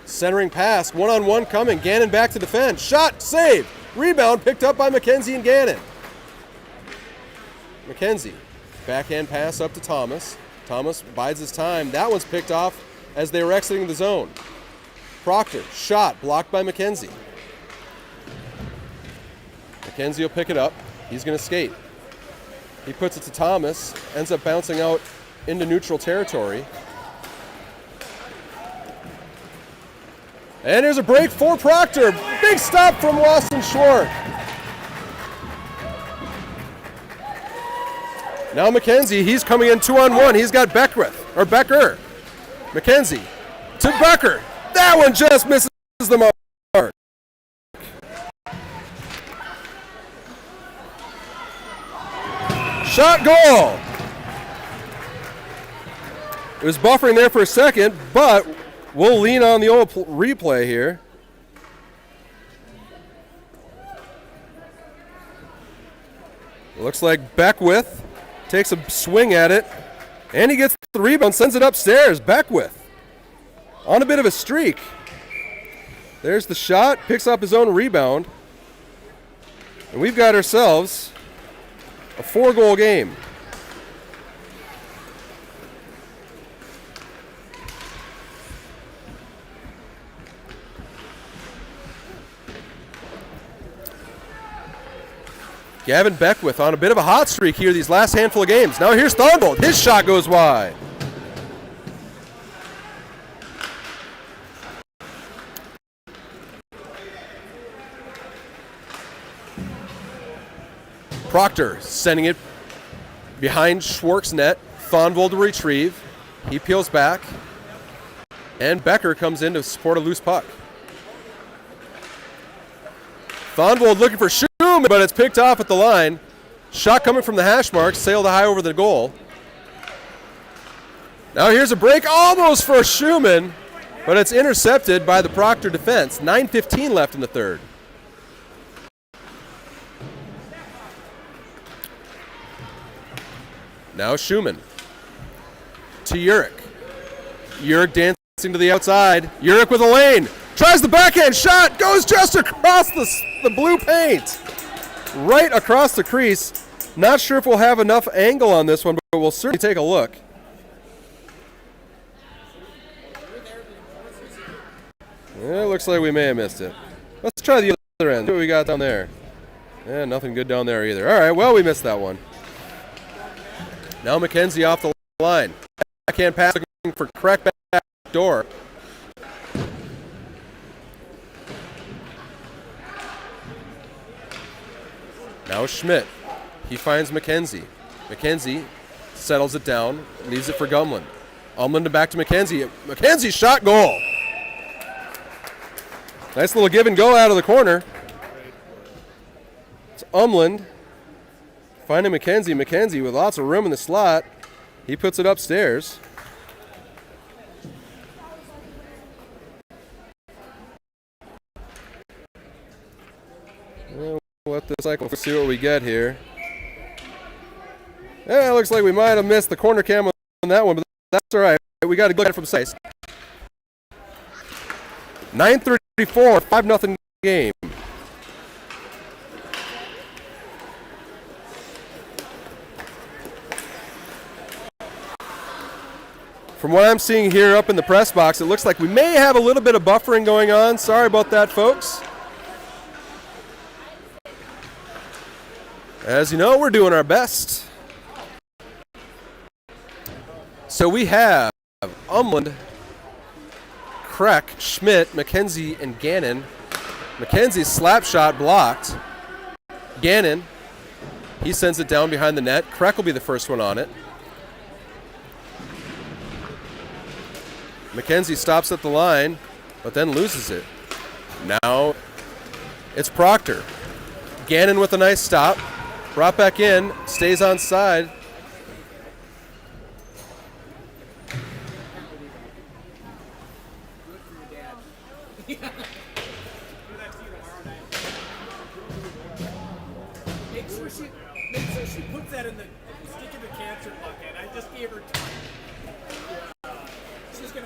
Centering pass, one-on-one coming. Gannon back to defend. Shot, save. Rebound picked up by MacKenzie and Gannon. MacKenzie, backhand pass up to Thomas. Thomas bides his time. That one's picked off as they were exiting the zone. Proctor, shot, blocked by MacKenzie. MacKenzie will pick it up. He's going to skate. He puts it to Thomas, ends up bouncing out into neutral territory. And there's a break for Proctor. Big stop from Austin Schwark. Now MacKenzie, he's coming in 2-on-1. He's got Beckwith, or Becker. MacKenzie to Becker. That one just misses the mark. Shot, goal. It was buffering there for a second, but we'll lean on the old replay here. It looks like Beckwith takes a swing at it, and he gets the rebound, sends it upstairs. Beckwith on a bit of a streak. There's the shot, picks up his own rebound, and we've got ourselves a 4-goal game. Gavin Beckwith on a bit of a hot streak here these last handful of games. Now here's Turvold. His shot goes wide. Proctor sending it behind Schwark's net. Turvold to retrieve. He peels back. And Becker comes in to support a loose puck. Turvold looking for Schuman, but it's picked off at the line. Shot coming from the hash mark, sailed high over the goal. Now here's a break almost for Schuman, but it's intercepted by the Proctor defense. 9:15 left in the third. Now Schuman to Urick. Urick dancing to the outside. Urick with a lane. Tries the backhand shot. Goes just across the blue paint. Right across the crease. Not sure if we'll have enough angle on this one, but we'll certainly take a look. It looks like we may have missed it. Let's try the other end. See what we got down there. Yeah, nothing good down there either. All right, well, we missed that one. Now MacKenzie off the line. Backhand pass looking for Krech back door. Now Schmidt. He finds MacKenzie. MacKenzie settles it down, leaves it for Umland. Umland back to MacKenzie. MacKenzie shot, goal. Nice little give and go out of the corner. It's Umland finding MacKenzie. MacKenzie with lots of room in the slot. He puts it upstairs. We'll let this cycle. See what we get here. Yeah, it looks like we might have missed the corner cam on that one, but that's all right. We got to look at it from size. 9:34, 5-0 game. From what I'm seeing here up in the press box, it looks like we may have a little bit of buffering going on. Sorry about that, folks. As you know, we're doing our best. So we have Umland, Krech, Schmidt, MacKenzie, and Gannon. McKenzie's slap shot blocked. Gannon, he sends it down behind the net. Krech will be the first one on it. MacKenzie stops at the line, but then loses it. Now it's Proctor. Gannon with a nice stop. Brought back in, stays on side. Make sure she puts that in the stick of the cancer bucket. I just gave her time.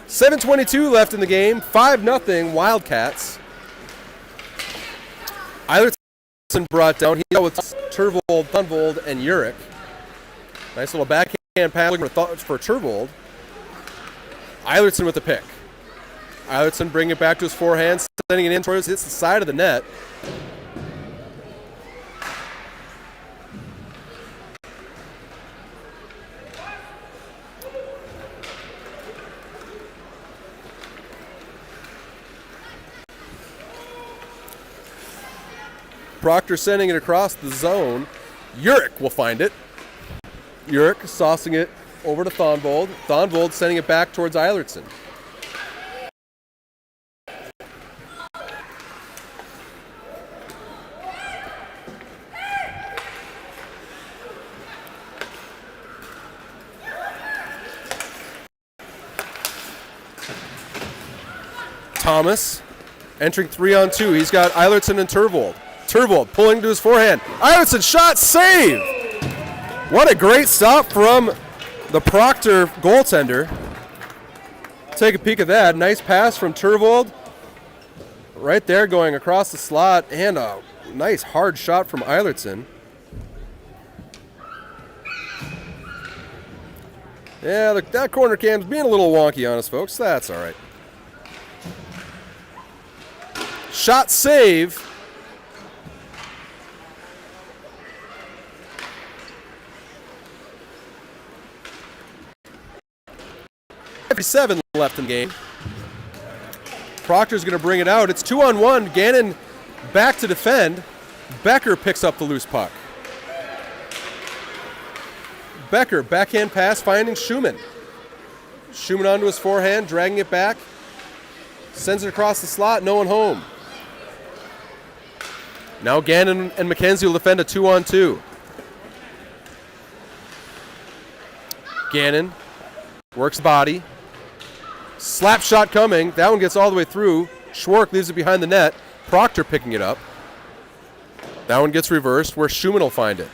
7:22 left in the game. 5-0 Wildcats. Eilertson brought down. He dealt with Turvold, and Urick. Nice little backhand pass for Turvold. Eilertson with the pick. Eilertson bringing it back to his forehand, sending it in towards, hits the side of the net. Proctor sending it across the zone. Urick will find it. Urick saucing it over to Thonvold. Thonvold sending it back towards Eilertson. Thomas entering 3-on-2. He's got Eilertson and Turvold. Turvold pulling to his forehand. Eilertson shot, save! What a great stop from the Proctor goaltender. Take a peek at that. Nice pass from Turvold. Right there going across the slot, and a nice hard shot from Eilertson. Yeah, that corner cam's being a little wonky on us, folks. That's all right. Shot, save. Seven left in the game. Proctor's going to bring it out. It's 2-on-1. Gannon back to defend. Becker picks up the loose puck. Becker, backhand pass, finding Schuman. Schuman onto his forehand, dragging it back. Sends it across the slot, no one home. Now Gannon and MacKenzie will defend a 2-on-2. Gannon works body. Slap shot coming. That one gets all the way through. Schwark leaves it behind the net. Proctor picking it up. That one gets reversed where Schuman will find it.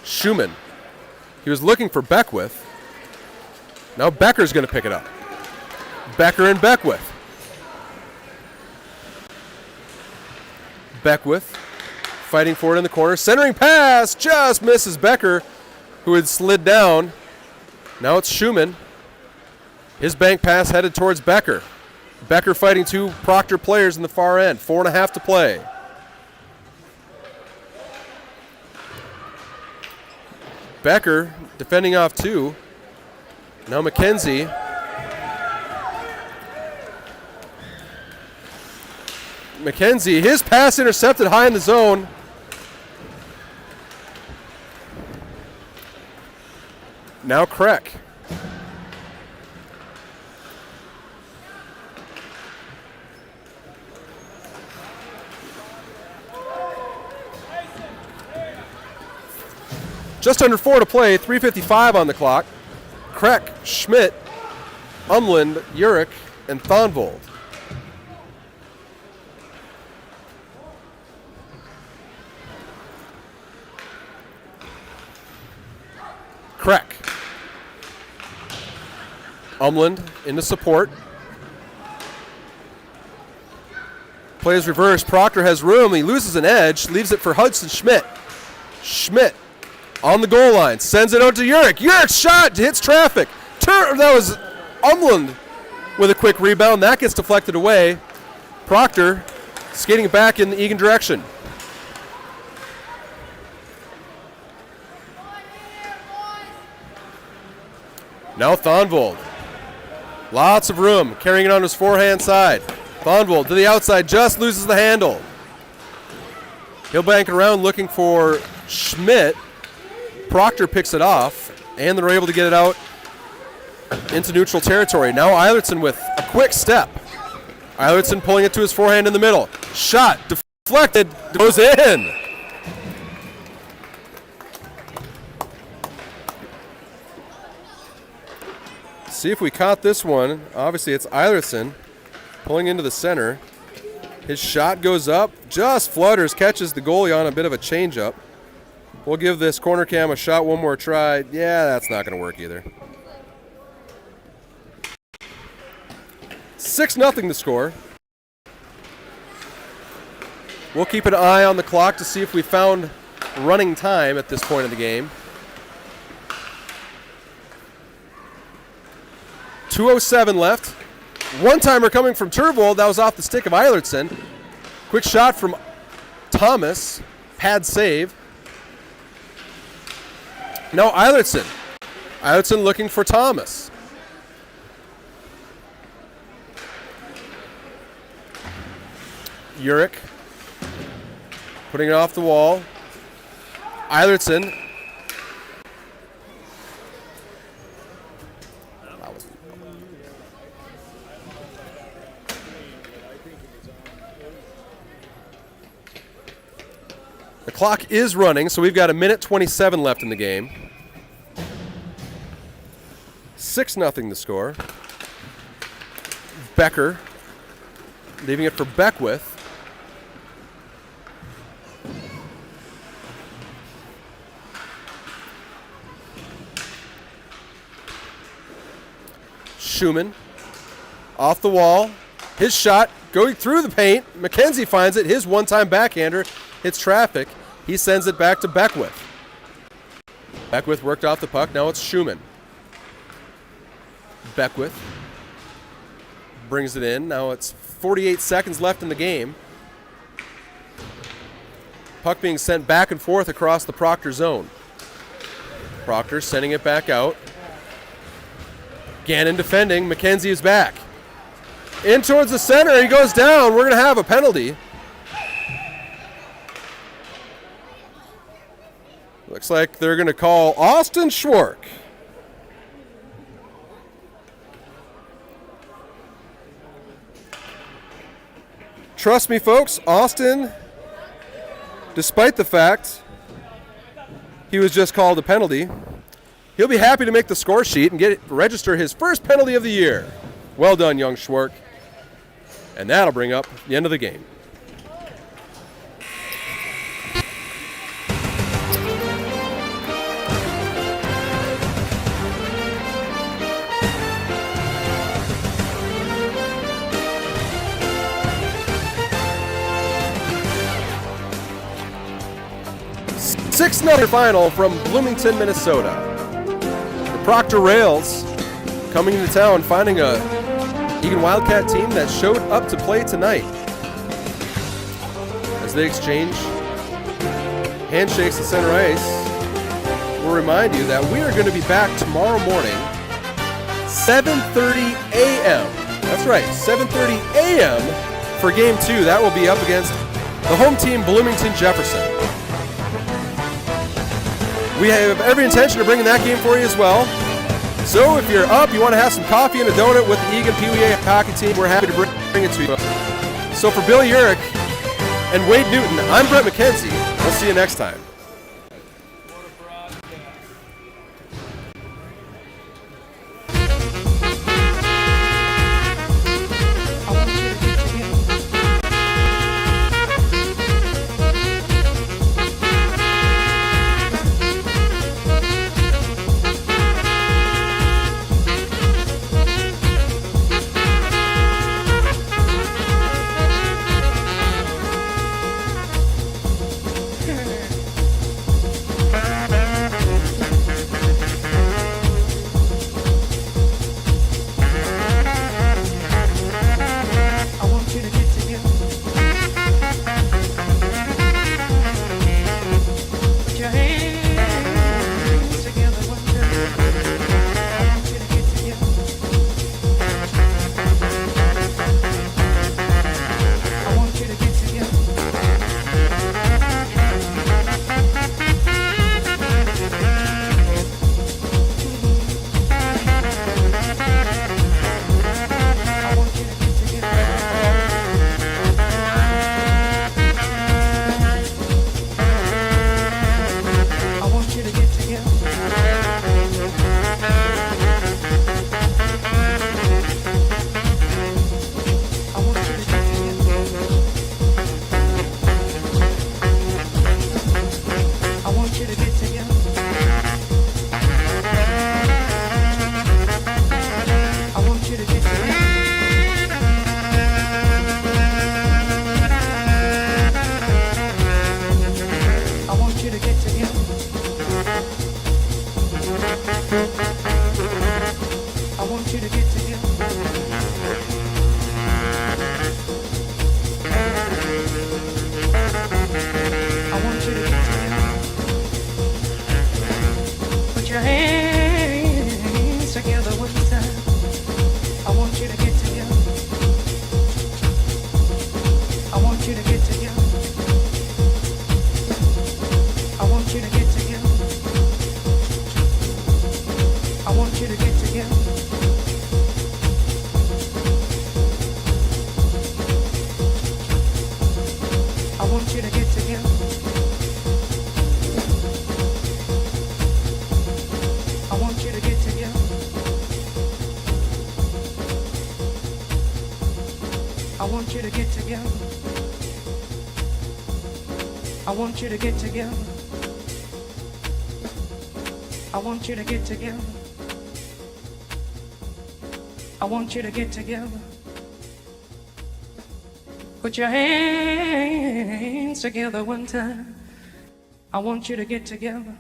Schuman. He was looking for Beckwith. Now Becker's going to pick it up. Becker and Beckwith. Beckwith fighting for it in the corner. Centering pass just misses Becker, who had slid down. Now it's Schuman. His bank pass headed towards Becker. Becker fighting two Proctor players in the far end. 4.5 to play. Becker defending off two. Now MacKenzie. MacKenzie, his pass intercepted high in the zone. Now Krech. Just under 4 to play, 3:55 on the clock. Krech, Schmidt, Umland, Urich, and Turvold. Krech. Umland into support. Plays reverse. Proctor has room. He loses an edge. Leaves it for Hudson Schmidt. Schmidt on the goal line. Sends it out to Urich. Urich's shot hits traffic. That was Umland with a quick rebound. That gets deflected away. Proctor skating back in the Eagan direction. Now Turvold. Lots of room, carrying it on his forehand side. Turvold to the outside, just loses the handle. He'll bank it around looking for Schmidt. Proctor picks it off, and they're able to get it out into neutral territory. Now Eilertson with a quick step. Eilertson pulling it to his forehand in the middle. Shot deflected, goes in. See if we caught this one. Obviously, it's Eilertson pulling into the center. His shot goes up, just flutters, catches the goalie on a bit of a changeup. We'll give this corner cam a shot, one more try. Yeah, that's not going to work either. 6-0 the score. We'll keep an eye on the clock to see if we found running time at this point in the game. 2:07 left. One-timer coming from Turvold. That was off the stick of Eilertson. Quick shot from Thomas. Pad save. Now Eilertson. Eilertson looking for Thomas. Urich putting it off the wall. Eilertson. The clock is running, so we've got 1:27 left in the game. 6-0 the score. Becker leaving it for Beckwith. Schuman off the wall. His shot going through the paint. MacKenzie finds it. His one-time backhander hits traffic. He sends it back to Beckwith. Beckwith worked off the puck. Now it's Schuman. Beckwith brings it in. Now it's 48 seconds left in the game. Puck being sent back and forth across the Proctor zone. Proctor sending it back out. Gannon defending. MacKenzie is back. In towards the center. He goes down. We're going to have a penalty. Looks like they're going to call Austin Schwark. Trust me, folks, Austin, despite the fact he was just called a penalty, he'll be happy to make the score sheet and register his first penalty of the year. Well done, young Schwark. And that'll bring up the end of the game. Another final from Bloomington, Minnesota. The Proctor Rails coming into town, finding a Eagan Wildcat team that showed up to play tonight. As they exchange handshakes at center ice, we'll remind you that we are going to be back tomorrow morning, 7:30 a.m. That's right, 7:30 a.m. for Game 2. That will be up against the home team, Bloomington Jefferson. We have every intention of bringing that game for you as well. So if you're up, you want to have some coffee and a donut with the Eagan PWA hockey team, we're happy to bring it to you. So for Bill Urich and Wade Newton, I'm Brett MacKenzie. We'll see you next time. I want you to get together. I want you to get together. I want you to get together. I want you to get together. Put your hands together one time. I want you to get together.